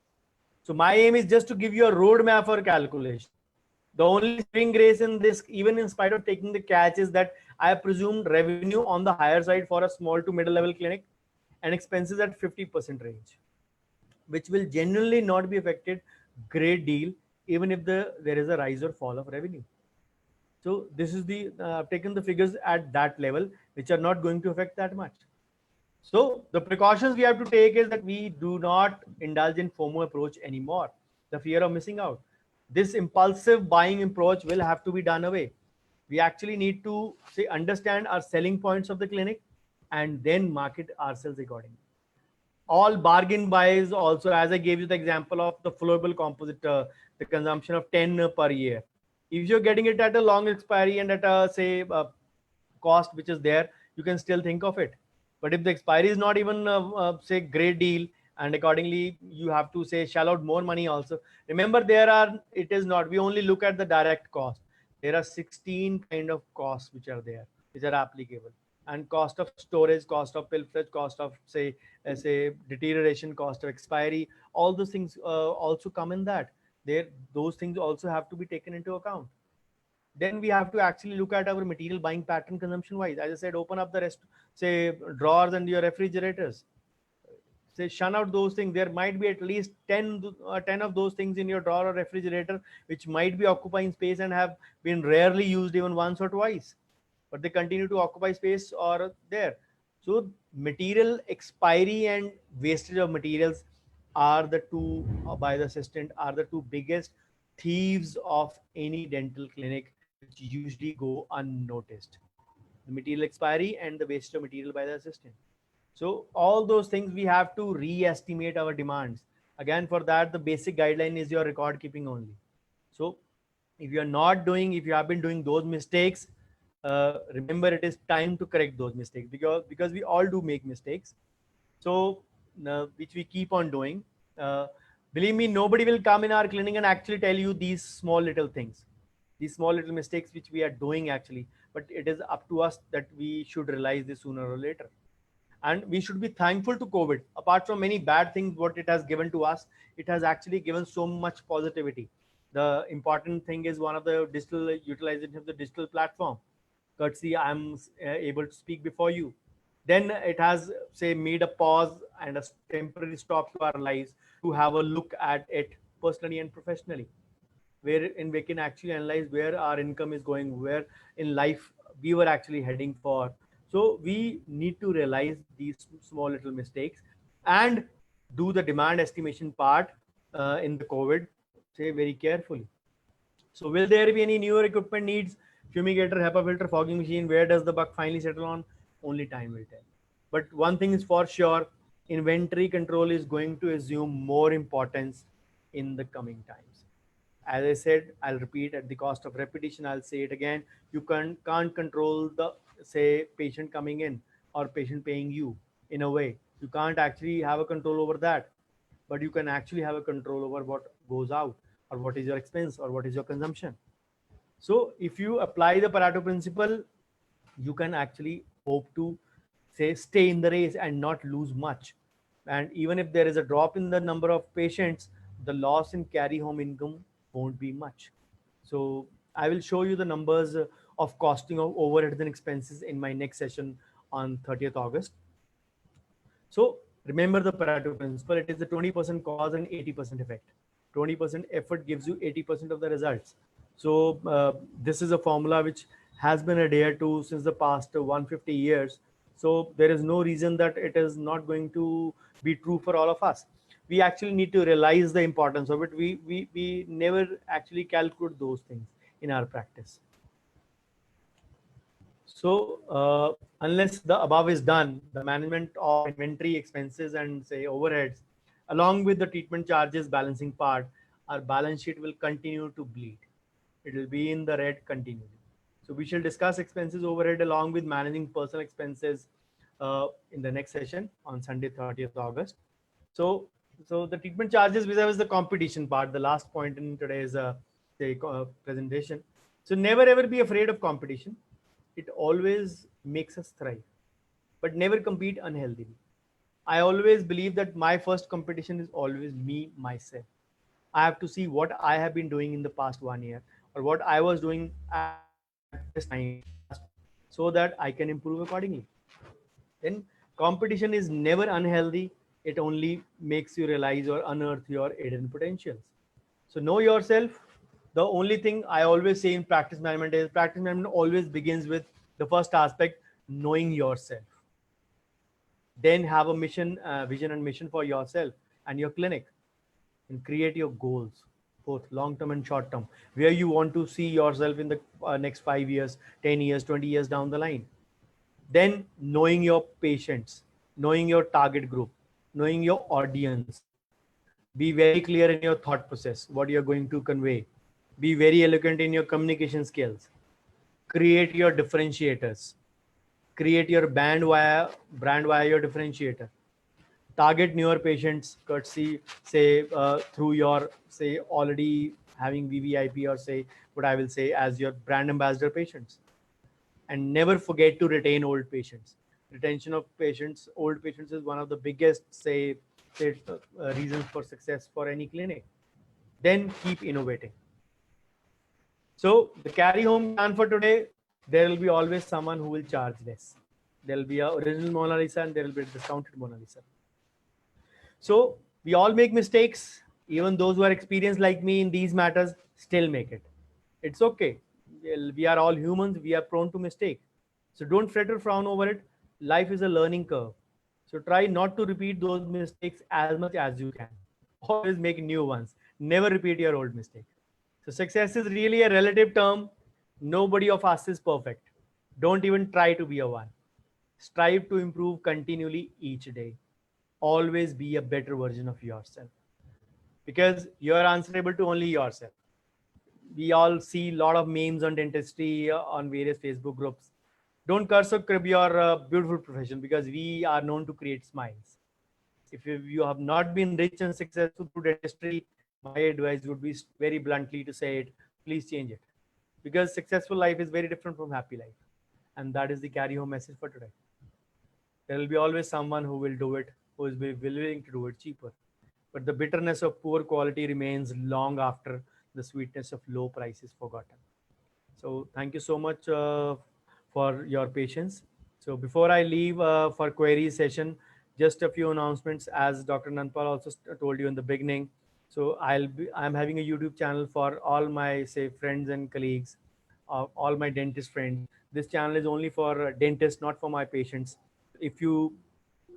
Speaker 1: So my aim is just to give you a roadmap for calculation. The only saving grace in this, even in spite of taking the catch, is that I have presumed revenue on the higher side for a small to middle level clinic and expenses at 50% range, which will generally not be affected great deal, even if there is a rise or fall of revenue. So this is I've taken the figures at that level, which are not going to affect that much. So the precautions we have to take is that we do not indulge in FOMO approach anymore, the fear of missing out. This impulsive buying approach will have to be done away. We actually need to say understand our selling points of the clinic and then market ourselves accordingly. All bargain buys also, as I gave you the example of the flowable composite, the consumption of 10 per year. If you're getting it at a long expiry and at a say cost which is there, you can still think of it. But if the expiry is not even say great deal, and accordingly you have to say shell out more money also. Remember, it is not, we only look at the direct cost. There are 16 kind of costs which are there, which are applicable. And cost of storage, cost of pilferage, cost of say deterioration, cost of expiry, all those things also come in that. Those things also have to be taken into account. Then we have to actually look at our material buying pattern consumption wise. As I said, open up the rest, say drawers and your refrigerators. say shun out those things. There might be at least 10 of those things in your drawer or refrigerator which might be occupying space and have been rarely used even once or twice, but they continue to occupy space or there. So material expiry and wastage of materials are the two, by the assistant, are the two biggest thieves of any dental clinic, which usually go unnoticed. The material expiry and the wastage of material by the assistant. So all those things we have to re-estimate our demands. Again, for that, the basic guideline is your record keeping only. So if you are not doing, if you have been doing those mistakes, remember it is time to correct those mistakes, because we all do make mistakes. So which we keep on doing. Believe me, nobody will come in our clinic and actually tell you these small little things, these small little mistakes which we are doing actually, but it is up to us that we should realize this sooner or later. And we should be thankful to COVID. Apart from many bad things what it has given to us, it has actually given so much positivity. The important thing is one of the digital utilization of the digital platform. Courtesy I'm able to speak before you. Then it has, say, made a pause and a temporary stop to our lives to have a look at it personally and professionally, wherein we can actually analyze where our income is going, where in life we were actually heading for. So we need to realize these small little mistakes and do the demand estimation part in the COVID, say, very carefully. So will there be any newer equipment needs? Fumigator, HEPA filter, fogging machine, where does the buck finally settle on? Only time will tell. But one thing is for sure, inventory control is going to assume more importance in the coming times. As I said, I'll repeat at the cost of repetition, I'll say it again. You can't control the, say, patient coming in or patient paying you in a way. You can't actually have a control over that, but you can actually have a control over what goes out or what is your expense or what is your consumption. So if you apply the Pareto principle, you can actually hope to, say, stay in the race and not lose much. And even if there is a drop in the number of patients, the loss in carry home income won't be much. So I will show you the numbers of costing of overheads and expenses in my next session on 30th August. So remember the Pareto principle. It is the 20% cause and 80% effect. 20% effort gives you 80% of the results. So this is a formula which has been adhered to since the past 150 years. So there is no reason that it is not going to be true for all of us. We actually need to realize the importance of it. We never actually calculate those things in our practice. So unless the above is done, the management of inventory expenses and, say, overheads, along with the treatment charges balancing part, our balance sheet will continue to bleed. It will be in the red continually. So we shall discuss expenses overhead along with managing personal expenses in the next session on Sunday, 30th August. So the treatment charges vis-a-vis the competition part, the last point in today's presentation. So never ever be afraid of competition. It always makes us thrive, but never compete unhealthily. I always believe that my first competition is always me, myself. I have to see what I have been doing in the past 1 year or what I was doing at this time, so that I can improve accordingly. Then competition is never unhealthy. It only makes you realize or unearth your hidden potentials. So know yourself. The only thing I always say in practice management is practice management always begins with the first aspect, knowing yourself. Then have a mission, vision and mission for yourself and your clinic, and create your goals, both long term and short term, where you want to see yourself in the next 5 years, 10 years, 20 years down the line. Then knowing your patients, knowing your target group, knowing your audience. Be very clear in your thought process, what you're going to convey. Be very eloquent in your communication skills. Create your differentiators. Create your brand via your differentiator. Target newer patients, courtesy, say, through your, say, already having VVIP, or say what I will say as your brand ambassador patients. And never forget to retain old patients. Retention of patients, old patients, is one of the biggest, say reasons for success for any clinic. Then keep innovating. So the carry home plan for today, there will be always someone who will charge less. There will be an original Mona Lisa and there will be a discounted Mona Lisa. So we all make mistakes. Even those who are experienced like me in these matters still make it. It's okay. Well, we are all humans, we are prone to mistake. So don't fret or frown over it. Life is a learning curve. So try not to repeat those mistakes as much as you can. Always make new ones. Never repeat your old mistake. So success is really a relative term. Nobody of us is perfect. Don't even try to be a one. Strive to improve continually each day. Always be a better version of yourself, because you are answerable to only yourself. We all see a lot of memes on dentistry on various Facebook groups. Don't curse or crib your beautiful profession, because we are known to create smiles. If you have not been rich and successful through dentistry, my advice would be very bluntly to say it, please change it. Because successful life is very different from happy life. And that is the carry home message for today. There will be always someone who will do it, who is willing to do it cheaper. But the bitterness of poor quality remains long after the sweetness of low price is forgotten. So thank you so much for your patience. So before I leave for query session, just a few announcements. As Dr. Nanpal also told you in the beginning, so I'm having a YouTube channel for all my say friends and colleagues, all my dentist friends. This channel is only for dentists, not for my patients. If you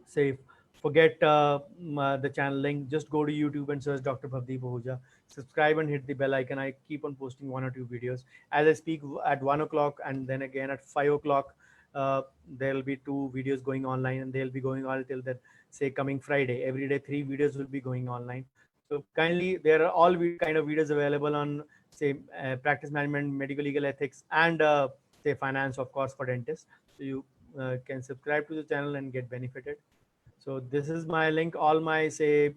Speaker 1: say forget the channel link, just go to YouTube and search Dr. Bhavdeep Ahuja. Subscribe and hit the bell icon. I keep on posting 1 or 2 videos as I speak at 1 o'clock, and then again at 5 o'clock. There will be 2 videos going online, and they'll be going on till that say coming Friday. Every day 3 videos will be going online. So kindly, there are all kind of videos available on say practice management, medical legal ethics, and say finance, of course, for dentists. So you can subscribe to the channel and get benefited. So this is my link. All my say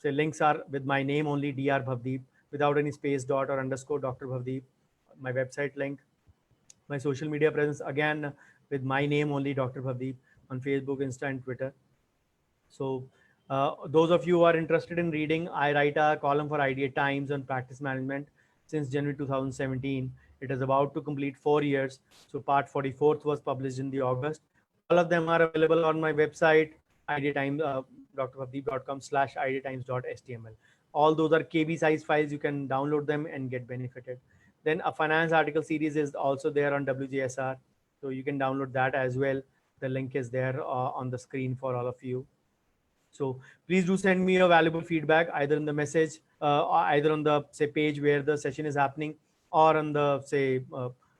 Speaker 1: links are with my name only, Dr. Bhavdeep, without any space, dot or underscore, Dr. Bhavdeep. My website link, my social media presence again with my name only, Dr. Bhavdeep, on Facebook, Insta, and Twitter. So those of you who are interested in reading, I write a column for Idea Times on practice management since January 2017. It is about to complete 4 years. So part 44th was published in the August. All of them are available on my website, Idea Times, drbhavdeep.com/ideatimes.html. All those are KB size files. You can download them and get benefited. Then a finance article series is also there on WJSR. So you can download that as well. The link is there on the screen for all of you. So please do send me your valuable feedback either in the message, or either on the say page where the session is happening, or on the say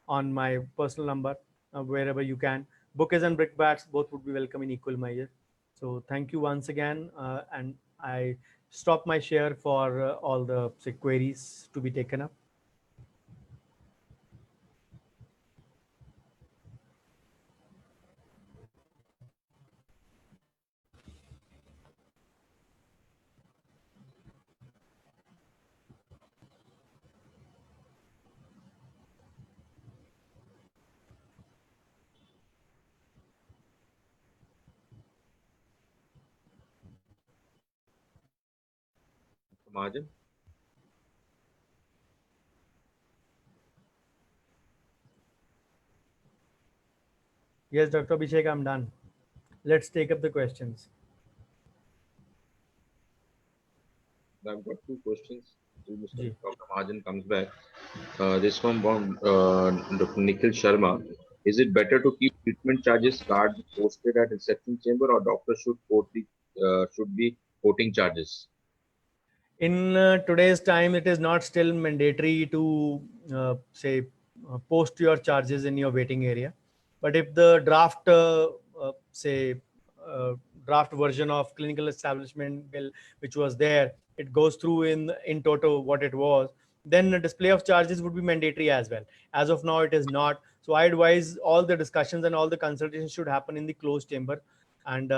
Speaker 1: on my personal number, wherever you can. Bouquets and brickbats both would be welcome in equal measure. So thank you once again, and I stop my share for all the say queries to be taken up.
Speaker 3: Mahajan?
Speaker 1: Yes, Dr. Abhishek, I'm done. Let's take up the questions.
Speaker 3: I've got 2 questions till Mr.
Speaker 1: Ji.
Speaker 3: Dr. Mahajan comes back. This one from Dr. Nikhil Sharma. Is it better to keep treatment charges card posted at reception chamber, or doctor should be quoting charges?
Speaker 1: In today's time, it is not still mandatory to say post your charges in your waiting area. But if the draft say draft version of clinical establishment bill which was there, it goes through in toto what it was, then the display of charges would be mandatory as well. As of now, it is not. So I advise all the discussions and all the consultations should happen in the closed chamber. And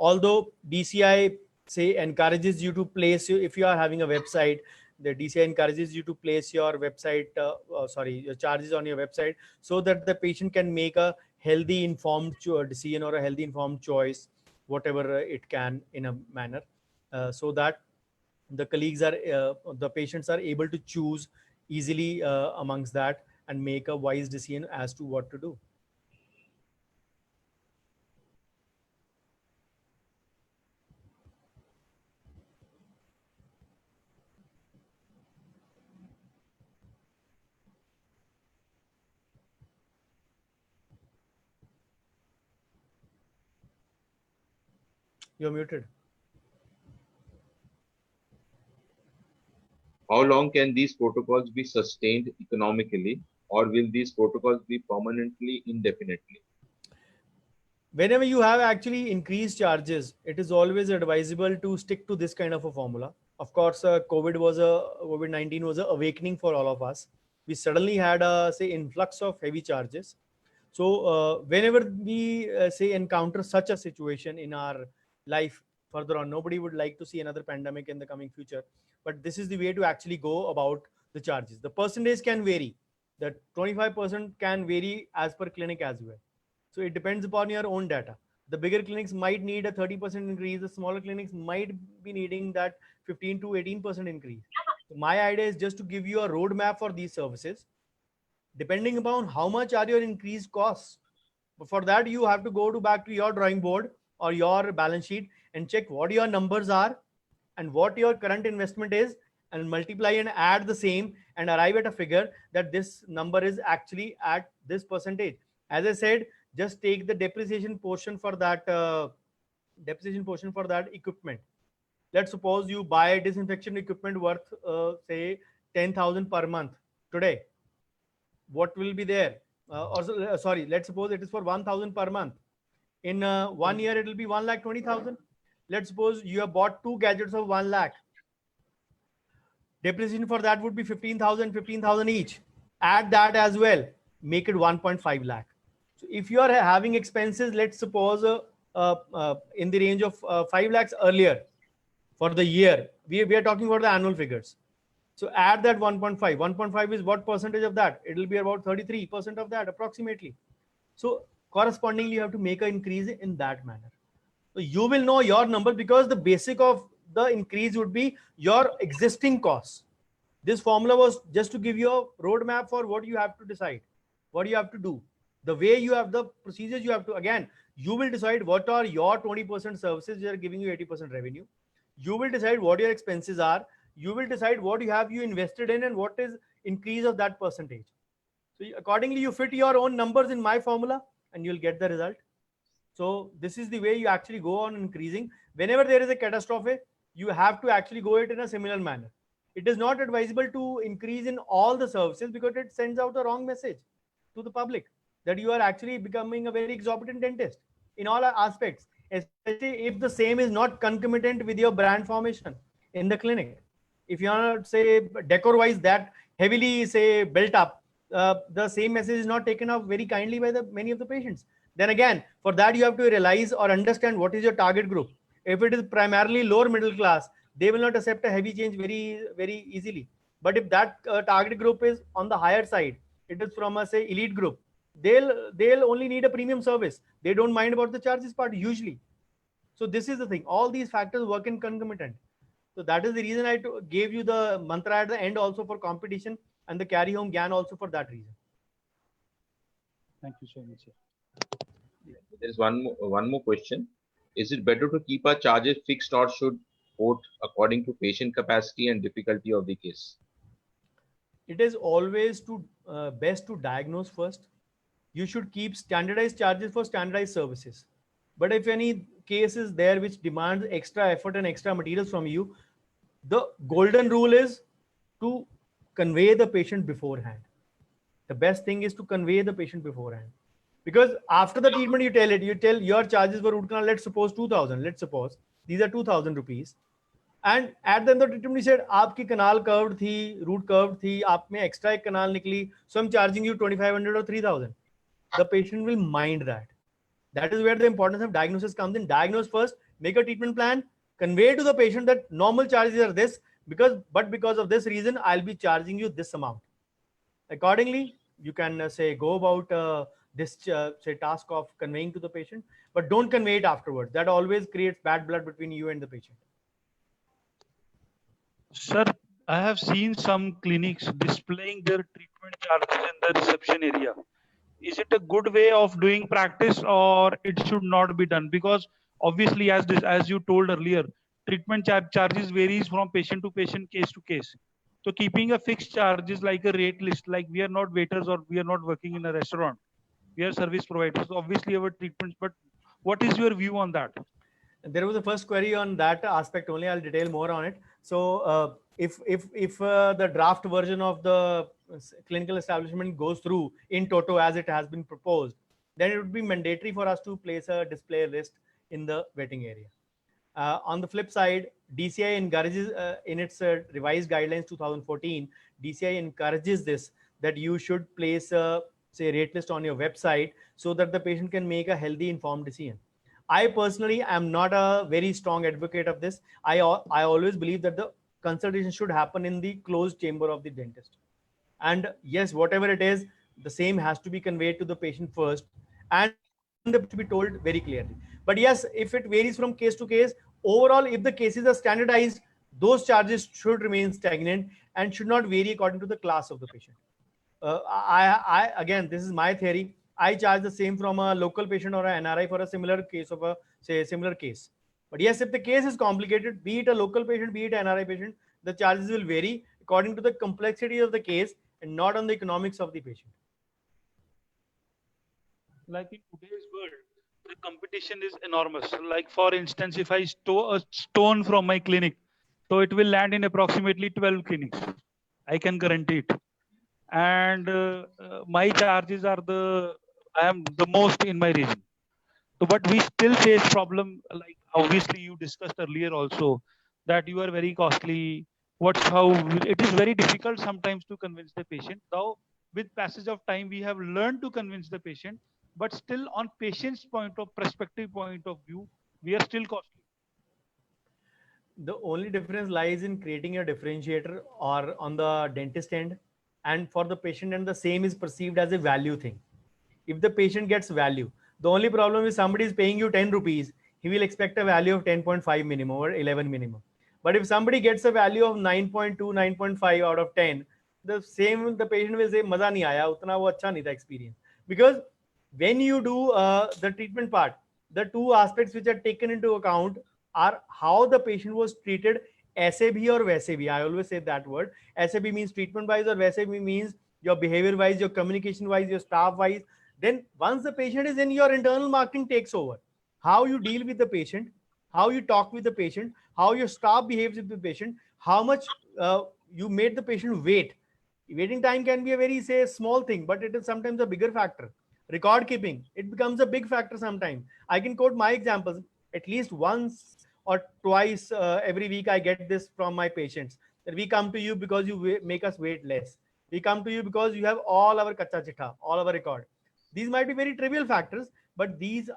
Speaker 1: although DCI say encourages you to place you, if you are having a website, the DCI encourages you to place your website your charges on your website, so that the patient can make a healthy informed decision or a healthy informed choice, whatever it can, in a manner, so that the patients are able to choose easily amongst that and make a wise decision as to what to do. You're muted.
Speaker 3: How long can these protocols be sustained economically, or will these protocols be permanently indefinitely?
Speaker 1: Whenever you have actually increased charges, it is always advisable to stick to this kind of a formula. Of course, COVID-19 was a awakening for all of us. We suddenly had a say influx of heavy charges. So whenever we say encounter such a situation in our life further on, nobody would like to see another pandemic in the coming future. But this is the way to actually go about the charges. The percentage can vary. The 25% can vary as per clinic as well. So it depends upon your own data. The bigger clinics might need a 30% increase. The smaller clinics might be needing that 15 to 18% increase. So my idea is just to give you a roadmap for these services, depending upon how much are your increased costs. But for that, you have to go to back to your drawing board or your balance sheet and check what your numbers are and what your current investment is, and multiply and add the same and arrive at a figure that this number is actually at this percentage. As I said, just take the depreciation portion for that equipment. Let's suppose you buy disinfection equipment worth say 10,000 per month today. What will be there? Sorry, let's suppose it is for 1,000 per month. In 1 year, it will be 1,20,000. Let's suppose you have bought 2 gadgets of 1 lakh. Depreciation for that would be 15,000 each. Add that as well, make it 1.5 lakh. So if you are having expenses, let's suppose in the range of 5 lakhs earlier for the year, we are talking about the annual figures. So add that 1.5. 1.5 is what percentage of that? It will be about 33% of that approximately. So correspondingly, you have to make an increase in that manner. So you will know your number, because the basic of the increase would be your existing costs. This formula was just to give you a roadmap for what you have to decide, what you have to do, the way you have the procedures you have to. Again, you will decide what are your 20% services that are giving you 80% revenue. You will decide what your expenses are. You will decide what you invested in and what is increase of that percentage. So accordingly, you fit your own numbers in my formula and you'll get the result. So this is the way you actually go on increasing. Whenever there is a catastrophe, you have to actually go it in a similar manner. It is not advisable to increase in all the services, because it sends out a wrong message to the public that you are actually becoming a very exorbitant dentist in all aspects, especially if the same is not concomitant with your brand formation in the clinic. If you are, say, decor wise that heavily, say, built up, the same message is not taken up very kindly by the many of the patients. Then again, for that you have to realize or understand what is your target group. If it is primarily lower middle class, they will not accept a heavy change very easily. But if that target group is on the higher side, it is from a, say, elite group, they'll only need a premium service. They don't mind about the charges part usually. So this is the thing. All these factors work in concomitant. So that is the reason I gave you the mantra at the end also for competition, and the carry home GAN also for that reason.
Speaker 2: Thank you so much, sir.
Speaker 3: There is one more question. Is it better to keep our charges fixed, or should quote according to patient capacity and difficulty of the case?
Speaker 1: It is always best to diagnose first. You should keep standardized charges for standardized services. But if any case is there which demands extra effort and extra materials from you, the golden rule is to convey the patient beforehand. The best thing is to convey the patient beforehand. Because after the treatment, you tell your charges for root canal, let's suppose 2,000. Let's suppose these are 2,000 rupees. And at the end of the treatment, he said, "Aapki canal curved thi, root curved thi, aap mein extra ek canal nikli, so I'm charging you 2,500 or 3,000." The patient will mind that. That is where the importance of diagnosis comes in. Diagnose first, make a treatment plan, convey to the patient that normal charges are this, because of this reason, I'll be charging you this amount. Accordingly, you can say go about this say task of conveying to the patient, but don't convey it afterwards. That always creates bad blood between you and the patient.
Speaker 2: Sir, I have seen some clinics displaying their treatment charges in the reception area. Is it a good way of doing practice, or it should not be done? Because obviously, as you told earlier, treatment charges varies from patient to patient, case to case. So keeping a fixed charge is like a rate list. Like, we are not waiters or we are not working in a restaurant. We are service providers. So obviously our treatments. But what is your view on that?
Speaker 1: There was a first query on that aspect only. I'll detail more on it. So if the draft version of the clinical establishment goes through in toto as it has been proposed, then it would be mandatory for us to place a display list in the waiting area. On the flip side, DCI encourages in its revised guidelines 2014, DCI encourages this, that you should place a say rate list on your website so that the patient can make a healthy informed decision. I personally am not a very strong advocate of this. I always believe that the consultation should happen in the closed chamber of the dentist. And yes, whatever it is, the same has to be conveyed to the patient first and to be told very clearly. But yes, if it varies from case to case, overall, if the cases are standardized, those charges should remain stagnant and should not vary according to the class of the patient. Again, this is my theory. I charge the same from a local patient or an NRI for a similar case of a say similar case. But yes, if the case is complicated, be it a local patient, be it an NRI patient, the charges will vary according to the complexity of the case and not on the economics of the patient.
Speaker 2: Like in today's world, the competition is enormous. Like for instance, if I store a stone from my clinic, so it will land in approximately 12 clinics. I can guarantee it. And my charges are I am the most in my region. So, but we still face problem, like obviously you discussed earlier also, that you are very costly. How it is very difficult sometimes to convince the patient. Though with passage of time, we have learned to convince the patient, but still on patient's perspective point of view, we are still costly.
Speaker 1: The only difference lies in creating a differentiator or on the dentist end, and for the patient end, the same is perceived as a value thing. If the patient gets value, the only problem is somebody is paying you 10 rupees, he will expect a value of 10.5 minimum or 11 minimum. But if somebody gets a value of 9.2, 9.5 out of 10, the patient will say, Maza nahi aaya, utna wo acha nahi tha experience. Because when you do the treatment part, the two aspects which are taken into account are how the patient was treated, aise bhi or waise bhi. I always say that word. Aise bhi means treatment wise, or waise bhi means your behavior wise, your communication wise, your staff wise. Then once the patient is in, your internal marketing takes over. How you deal with the patient, how you talk with the patient, how your staff behaves with the patient, how much you made the patient wait. Waiting time can be a very say small thing, but it is sometimes a bigger factor. Record keeping, it becomes a big factor sometimes. I can quote my examples. At least once or twice every week I get this from my patients, that we come to you because you make us wait less. We come to you because you have all our kacha chitha, all our record. These might be very trivial factors, but these,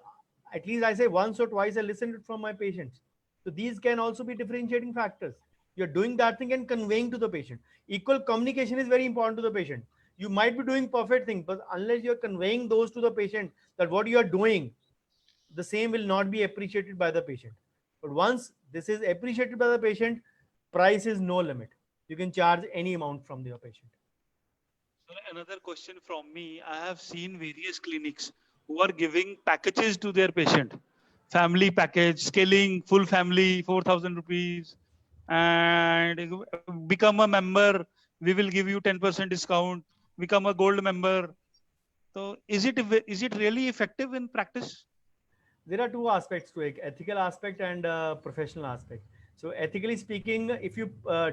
Speaker 1: at least I say once or twice I listen it from my patients. So these can also be differentiating factors. You're doing that thing and conveying to the patient. Equal communication is very important to the patient. You might be doing perfect things, but unless you're conveying those to the patient, that what you are doing, the same will not be appreciated by the patient. But once this is appreciated by the patient, price is no limit. You can charge any amount from your patient.
Speaker 2: So another question from me. I have seen various clinics who are giving packages to their patient. Family package, scaling, full family, 4,000 rupees, and become a member. We will give you 10% discount. Become a gold member. So is it really effective in practice?
Speaker 1: There are two aspects to it: ethical aspect and professional aspect. So ethically speaking, if you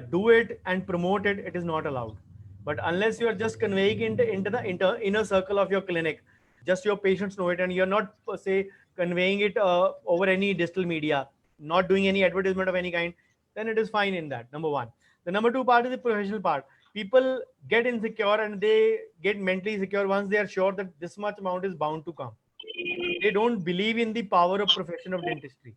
Speaker 1: do it and promote it, it is not allowed. But unless you are just conveying into the inner circle of your clinic, just your patients know it, and you're not say conveying it over any digital media, not doing any advertisement of any kind, then it is fine in that. Number one. The number two part is the professional part. People get insecure and they get mentally secure once they are sure that this much amount is bound to come. They don't believe in the power of profession of dentistry.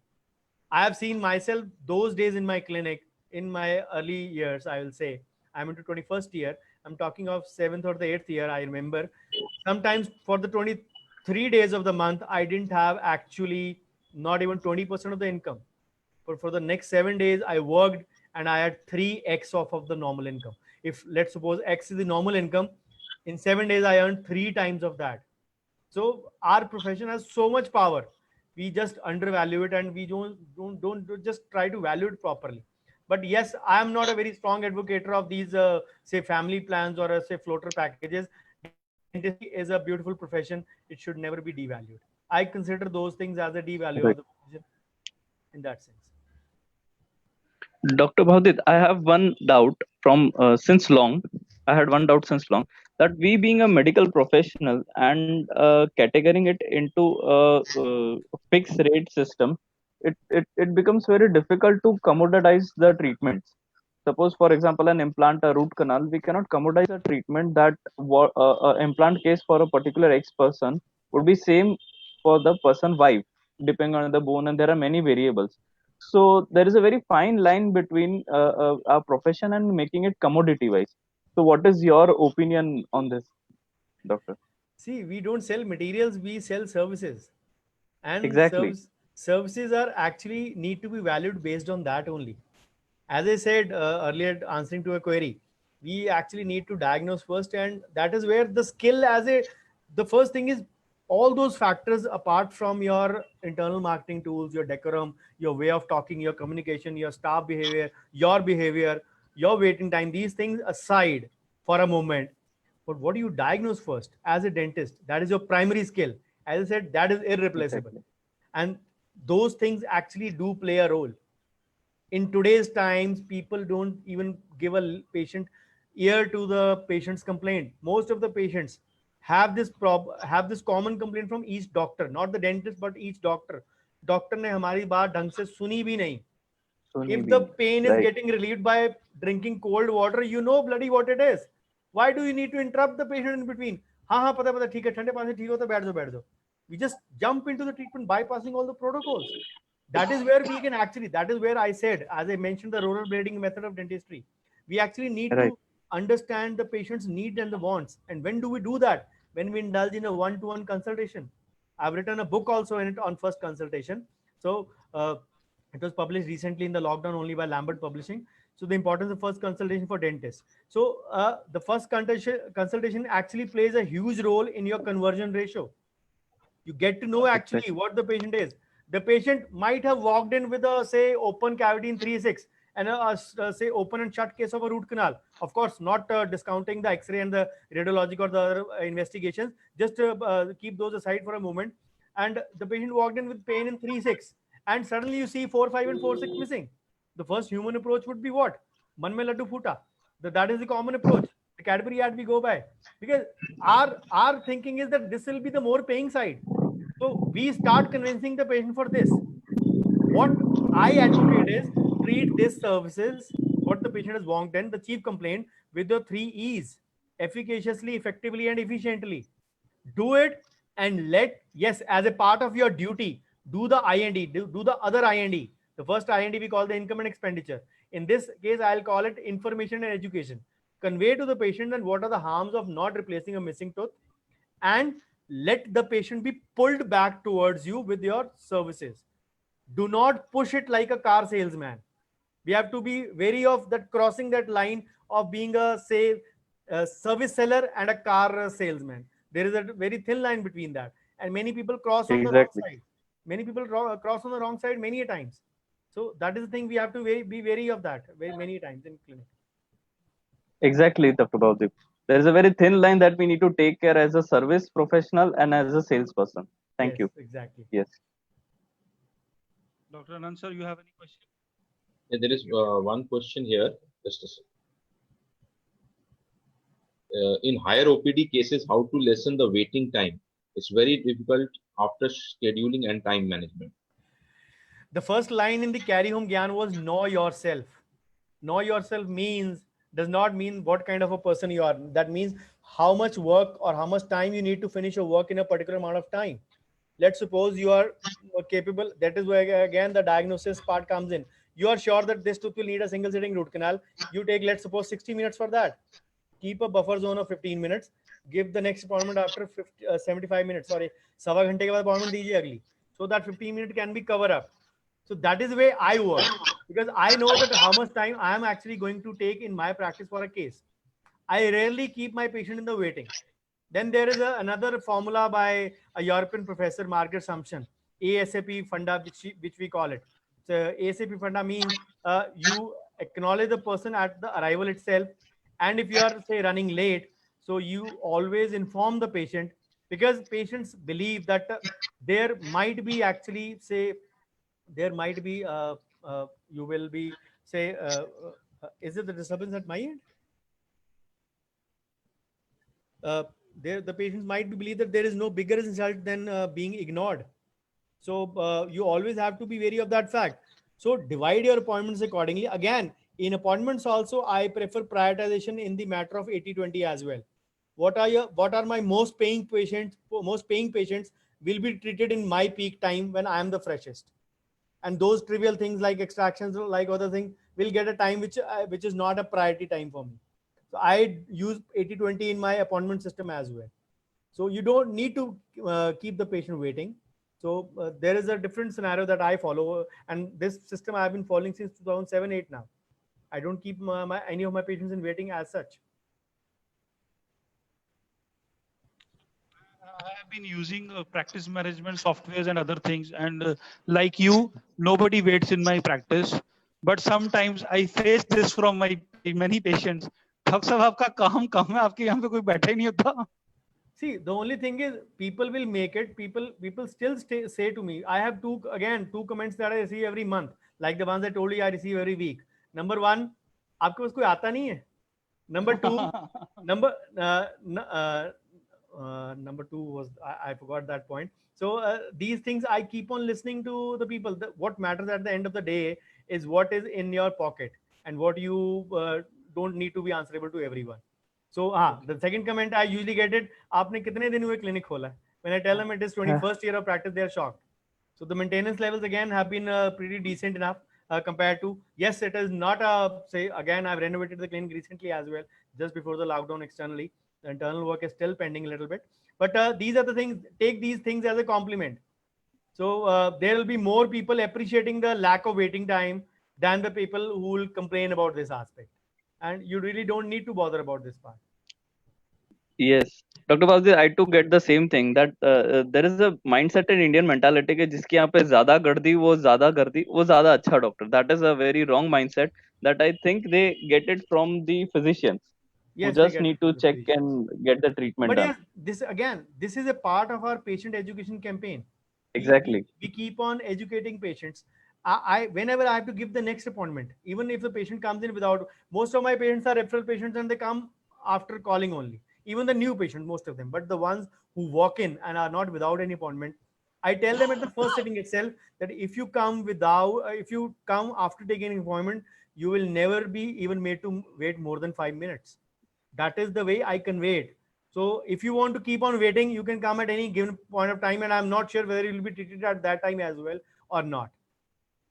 Speaker 1: I have seen myself those days in my clinic in my early years. I will say I'm into 21st year. I'm talking of 7th or the 8th year. I remember sometimes for the 23 days of the month, I didn't have actually not even 20% of the income. But for the next 7 days, I worked and I had 3x of the normal income. If let's suppose X is the normal income, in 7 days, I earned 3 times of that. So our profession has so much power. We just undervalue it and we don't just try to value it properly. But yes, I am not a very strong advocate of these say family plans or say floater packages. Dentistry is a beautiful profession. It should never be devalued. I consider those things as a devalue of the profession. in that sense.
Speaker 4: Dr. Bhavdit, I have one doubt from since long. I had one doubt since long that we being a medical professional and categorizing it into a fixed rate system, it becomes very difficult to commoditize the treatments. Suppose, for example, an implant, a root canal, we cannot commoditize a treatment that implant case for a particular X person would be same for the person Y, depending on the bone, and there are many variables. So there is a very fine line between our profession and making it commodity wise. So what is your opinion on this, doctor?
Speaker 1: See, we don't sell materials, we sell services. And
Speaker 4: Exactly.
Speaker 1: services are actually need to be valued based on that only. As I said earlier, answering to a query, we actually need to diagnose first, and that is where the skill the first thing is all those factors apart from your internal marketing tools, your decorum, your way of talking, your communication, your staff behavior, your waiting time, these things aside for a moment. But what do you diagnose first as a dentist? That is your primary skill. As I said, that is irreplaceable.
Speaker 4: Exactly.
Speaker 1: And those things actually do play a role. In today's times, people don't even give a patient ear to the patient's complaint. Most of the patients have this common complaint from each doctor, not the dentist, but each doctor. Doctor ने हमारी बात ढंग से सुनी भी नहीं.
Speaker 4: Sony
Speaker 1: If the
Speaker 4: being
Speaker 1: pain is
Speaker 4: right.
Speaker 1: getting relieved by drinking cold water, you know bloody what it is. Why do you need to interrupt the patient in between? हाँ हाँ पता ठीक है, ठंडे पानी से ठीक होता है, बैठ जाओ. We just jump into the treatment bypassing all the protocols. That is where we can actually, that is where I said, as I mentioned, the rollerblading method of dentistry. We actually need
Speaker 4: Right.
Speaker 1: to understand the patient's needs and the wants. And when do we do that? When we indulge in a one-to-one consultation. I've written a book also in it on first consultation. So it was published recently in the lockdown only by Lambert Publishing. So the importance of first consultation for dentists. So the first consultation actually plays a huge role in your conversion ratio. You get to know actually
Speaker 4: Exactly.
Speaker 1: what the patient is. The patient might have walked in with a say open cavity in 3-6 and say open and shut case of a root canal. Of course, not discounting the X-ray and the radiologic or the other investigations. Just keep those aside for a moment. And the patient walked in with pain in 3-6, and suddenly you see 4-5 and 4-6 missing. The first human approach would be what? Man mein laddu phuta. That is the common approach. The Cadbury ad we go by, because our thinking is that this will be the more paying side. So we start convincing the patient for this. What I advocate is treat these services, what the patient has walked in, the chief complaint, with the 3 E's: efficaciously, effectively, and efficiently. Do it, and yes, as a part of your duty, do the IND, do the other IND. The first IND we call the income and expenditure. In this case, I'll call it information and education. Convey to the patient and what are the harms of not replacing a missing tooth, and let the patient be pulled back towards you with your services. Do not push it like a car salesman. We have to be wary of that, crossing that line of being a service seller and a car salesman. There is a very thin line between that, and many people cross on the wrong
Speaker 4: Exactly.
Speaker 1: side. Many people cross on the wrong side many a times. So that is the thing, we have to be wary of that very many times in clinic.
Speaker 4: Exactly, Dr. Bhavdip. There is a very thin line that we need to take care as a service professional and as a salesperson. Thank
Speaker 1: Yes,
Speaker 4: you.
Speaker 1: exactly.
Speaker 4: Yes.
Speaker 2: Dr. Anand sir, you have any question?
Speaker 3: Yeah, there is one question here. Just a second. In higher OPD cases, how to lessen the waiting time? It's very difficult after scheduling and time management.
Speaker 1: The first line in the carry home gyan was know yourself. Know yourself does not mean what kind of a person you are. That means how much work or how much time you need to finish your work in a particular amount of time. Let's suppose you are capable. That is where again the diagnosis part comes in. You are sure that this tooth will need a single sitting root canal. You take, let's suppose, 60 minutes for that. Keep a buffer zone of 15 minutes. Give the next appointment after 75 minutes. Sorry, sawa ghante ke baad appointment dijiye agli. So that 15 minutes can be covered up. So that is the way I work, because I know that how much time I am actually going to take in my practice for a case. I rarely keep my patient in the waiting. Then there is another formula by a European professor, Margaret Sumption, ASAP funda, which we call it. So ASAP funda means you acknowledge the person at the arrival itself, and if you are say running late, so you always inform the patient, because patients believe that there might be actually say there might be you will be say is it the disturbance at my end? uh, there the patients might believe that there is no bigger insult than being ignored. So you always have to be wary of that fact. So divide your appointments accordingly. Again, in appointments also, I prefer prioritization in the matter of 80-20 as well. What are my most paying patients? Most paying patients will be treated in my peak time when I am the freshest, and those trivial things like extractions, like other things, will get a time which is not a priority time for me. So I use 80-20 in my appointment system as well. So you don't need to keep the patient waiting. So there is a different scenario that I follow, and this system I've been following since 2007-8 now. I don't keep any of my patients in waiting as such.
Speaker 2: I have been using practice management softwares and other things, and like you, nobody waits in my practice. But sometimes I face this from my many patients. Doctor साहब आपका काम कम है, आपके यहाँ पे कोई बैठा ही नहीं होता.
Speaker 1: See, the only thing is people will make it. People still say to me, I have two comments that I receive every month, like the ones I told you I receive every week. Number one, आपके पास कोई आता नहीं है. Number two, number number two was I forgot that point. So these things I keep on listening to the people. What matters at the end of the day is what is in your pocket and what you don't need to be answerable to everyone. So the second comment I usually get it, आपने कितने दिन हुए clinic खोला है? When I tell them it is 21st year of practice, they are shocked. So the maintenance levels again have been pretty decent enough compared to, yes, it is not say again, I've renovated the clinic recently as well, just before the lockdown externally. The internal work is still pending a little bit, but these are the things, take these things as a compliment. So there will be more people appreciating the lack of waiting time than the people who will complain about this aspect. And you really don't need to bother about this part.
Speaker 4: Yes, Dr. Bhavdi, I too get the same thing that there is a mindset in Indian mentality कि जिसके यहाँ पे ज़्यादा गर्दी वो ज़्यादा अच्छा doctor. That is a very wrong mindset that I think they get it from the physicians who
Speaker 1: Yes, they
Speaker 4: just
Speaker 1: get it
Speaker 4: need
Speaker 1: from
Speaker 4: to
Speaker 1: the
Speaker 4: check
Speaker 1: physician.
Speaker 4: and get the treatment
Speaker 1: But
Speaker 4: done.
Speaker 1: yes, this is a part of our patient education campaign.
Speaker 4: Exactly.
Speaker 1: We keep on educating patients. Whenever I have to give the next appointment, even if the patient comes in without, most of my patients are referral patients and they come after calling only. Even the new patients, most of them, but the ones who walk in and are not without any appointment, I tell them at the first sitting itself that if you come if you come after taking an appointment, you will never be even made to wait more than 5 minutes. That is the way I convey it. So if you want to keep on waiting, you can come at any given point of time, and I'm not sure whether you'll be treated at that time as well or not.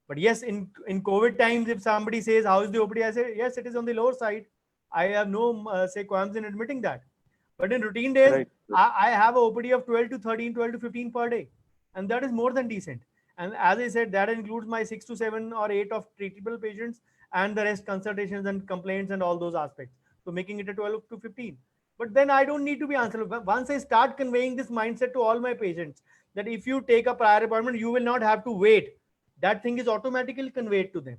Speaker 1: But yes, in COVID times, if somebody says, how is the OPD? I say, yes, it is on the lower side. I have no say qualms in admitting that. But in routine days,
Speaker 4: Right.
Speaker 1: I have a OPD of 12 to 13, 12 to 15 per day. And that is more than decent. And as I said, that includes my 6 to 7 or 8 of treatable patients and the rest consultations and complaints and all those aspects. So making it a 12 to 15. But then I don't need to be answerable. Once I start conveying this mindset to all my patients, that if you take a prior appointment, you will not have to wait. That thing is automatically conveyed to them.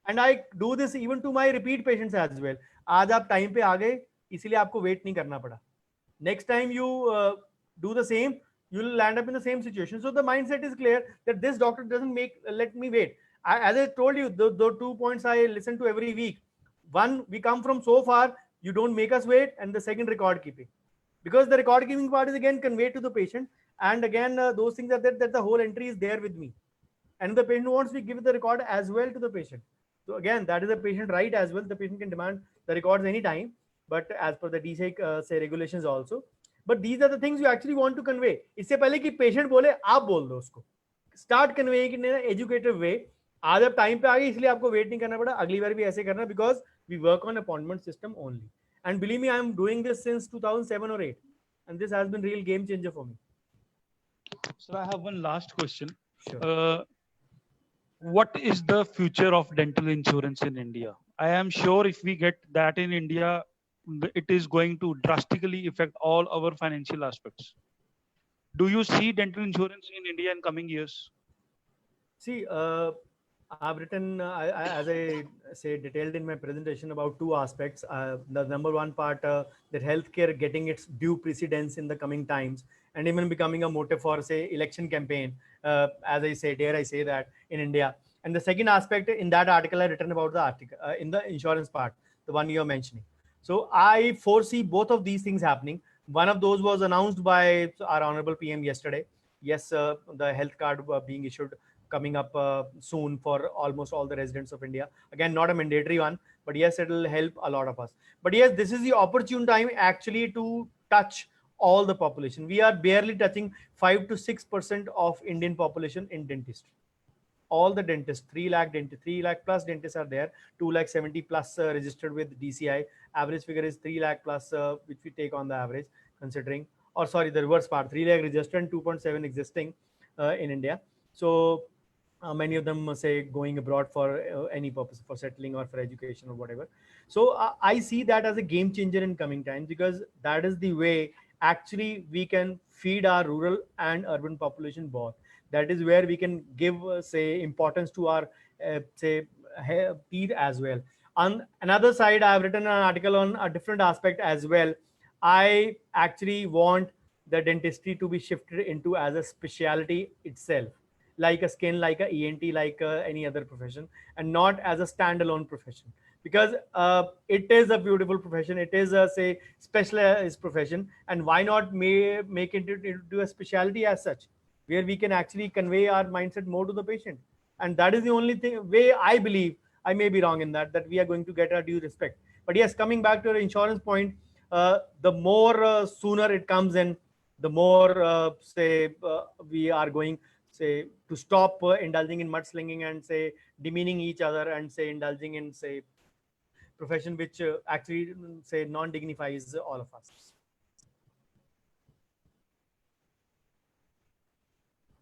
Speaker 1: And I do this even to my repeat patients as well. आज आप time पे आ गए, इसीलिए आपको wait नहीं करना पड़ा. Next time you do the same, you will land up in the same situation. So the mindset is clear that this doctor doesn't let me wait. As I told you, the 2 points I listen to every week. One, we come from so far, you don't make us wait, and the second, record keeping, because the record keeping part is again conveyed to the patient, and again those things are that the whole entry is there with me, and the patient wants, we give the record as well to the patient. So again, that is a patient right as well. The patient can demand the records anytime, but as per the DSEC say regulations also. But these are the things you actually want to convey. इससे पहले कि patient बोले, आप बोल दो उसको. Start conveying in an educative way. आज आप टाइम पे आ गए, इसलिए आपको वेट नहीं करना पड़ा, अगली बार भी ऐसे करना, because we work on appointment system only. And believe me, I am doing this since 2007 or 8, and this has been real game changer for me.
Speaker 2: Sir, I have one last question.
Speaker 1: Sure.
Speaker 2: What is the future of dental insurance in India? I am sure if we get that in India, it is going to drastically affect all our financial aspects. Do you see dental insurance in India in coming years?
Speaker 1: See, I've written, as I say, detailed in my presentation about two aspects. The number one part, that healthcare getting its due precedence in the coming times, and even becoming a motive for, say, election campaign, as I say, dare I say that, in India. And the second aspect in that article I written about the article in the insurance part, the one you're mentioning. So I foresee both of these things happening. One of those was announced by our honorable PM yesterday. Yes, the health card being issued coming up soon for almost all the residents of India. Again, not a mandatory one, but yes, it will help a lot of us. But yes, this is the opportune time actually to touch all the population. We are barely touching 5 to 6% of Indian population in dentistry. All the dentists, 3 lakh dentists, 3 lakh plus dentists are there, 2 lakh 70 plus registered with DCI. Average figure is 3 lakh plus, which we take on the average, considering, or sorry, the reverse part, 3 lakh registered and 2.7 existing in India. So many of them say going abroad for any purpose, for settling or for education or whatever. So I see that as a game changer in coming times, because that is the way actually we can feed our rural and urban population both. That is where we can give say importance to our say teeth as well. On another side, I have written an article on a different aspect as well. I actually want the dentistry to be shifted into as a specialty itself, like a skin, like a ENT, like any other profession, and not as a standalone profession. Because it is a beautiful profession, it is a, say, specialized profession, and why not make it into a specialty as such, where we can actually convey our mindset more to the patient. And that is the only thing way I believe, I may be wrong in that we are going to get our due respect. But yes, coming back to the insurance point, the more sooner it comes in, the more say we are going, say, to stop indulging in mudslinging and, say, demeaning each other, and, say, indulging in, say, profession which actually, say, non-dignifies all of us.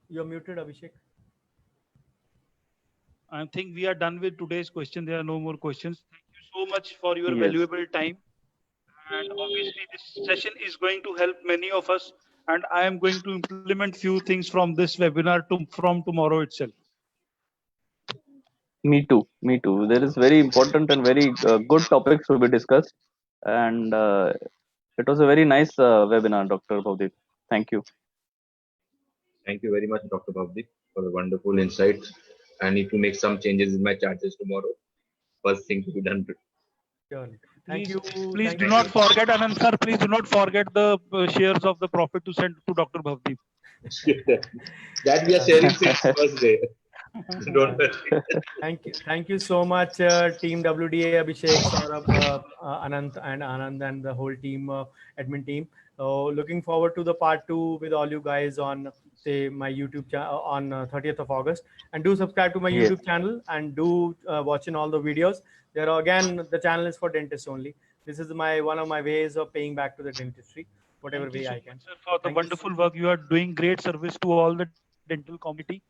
Speaker 1: You're muted, Abhishek.
Speaker 2: I think we are done with today's question. There are no more questions. Thank you so much for your
Speaker 4: Yes.
Speaker 2: valuable time. And obviously, this session is going to help many of us. And I am going to implement few things from this webinar from tomorrow itself.
Speaker 4: Me too. Me too. There is very important and very good topics to be discussed, and it was a very nice webinar, Dr. Bhavdik. Thank you.
Speaker 3: Thank you very much, Dr. Bhavdik, for the wonderful insights. I need to make some changes in my charges tomorrow. First thing to be done.
Speaker 1: Surely. Thank
Speaker 2: Please,
Speaker 1: you.
Speaker 2: please
Speaker 1: Thank
Speaker 2: do
Speaker 1: you.
Speaker 2: not forget, Anand sir, please do not forget the shares of the profit to send to Dr. Bhavdik.
Speaker 3: That we are sharing since first day. Don't worry.
Speaker 1: Thank you so much, team WDA, Abhishek, Saurabh, Anant, and Anand, and the whole team, admin team. Looking forward to the part 2 with all you guys on, say, my YouTube channel on 30th of August. And do subscribe to my
Speaker 4: Yes.
Speaker 1: YouTube channel, and do watch in all the videos. There are, again, the channel is for dentists only. This is one of my ways of paying back to the dentistry, whatever
Speaker 2: Thank you
Speaker 1: way
Speaker 2: so
Speaker 1: I can.
Speaker 2: much, sir, for the
Speaker 1: Thank you.
Speaker 2: wonderful work. You are doing great service to all the dental community.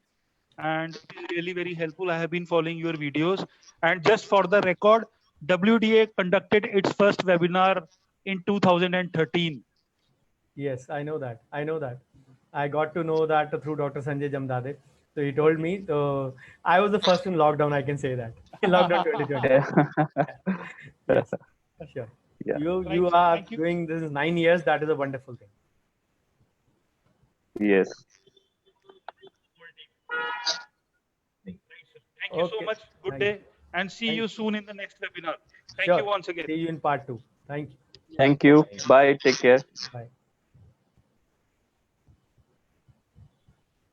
Speaker 2: And it is really very helpful. I have been following your videos. And just for the record, WDA conducted its first webinar in 2013.
Speaker 1: Yes, I know that. I know that. I got to know that through Dr. Sanjay Jamdade. So he told me. So I was the first in lockdown. I can say that in lockdown 2020. Yes, sure.
Speaker 4: Yeah.
Speaker 1: You
Speaker 2: sir.
Speaker 1: are
Speaker 2: Thank you.
Speaker 1: doing this 9 years. That is a wonderful thing.
Speaker 4: Yes.
Speaker 2: Thank you so
Speaker 1: Okay.
Speaker 2: much. Good
Speaker 1: Thank
Speaker 2: day. And see
Speaker 1: Thank
Speaker 2: you
Speaker 1: you.
Speaker 2: soon in the next webinar. Thank
Speaker 1: Sure.
Speaker 2: you once again.
Speaker 1: See you in part 2. Thank you.
Speaker 4: Thank you. Bye. Take care.
Speaker 1: Bye.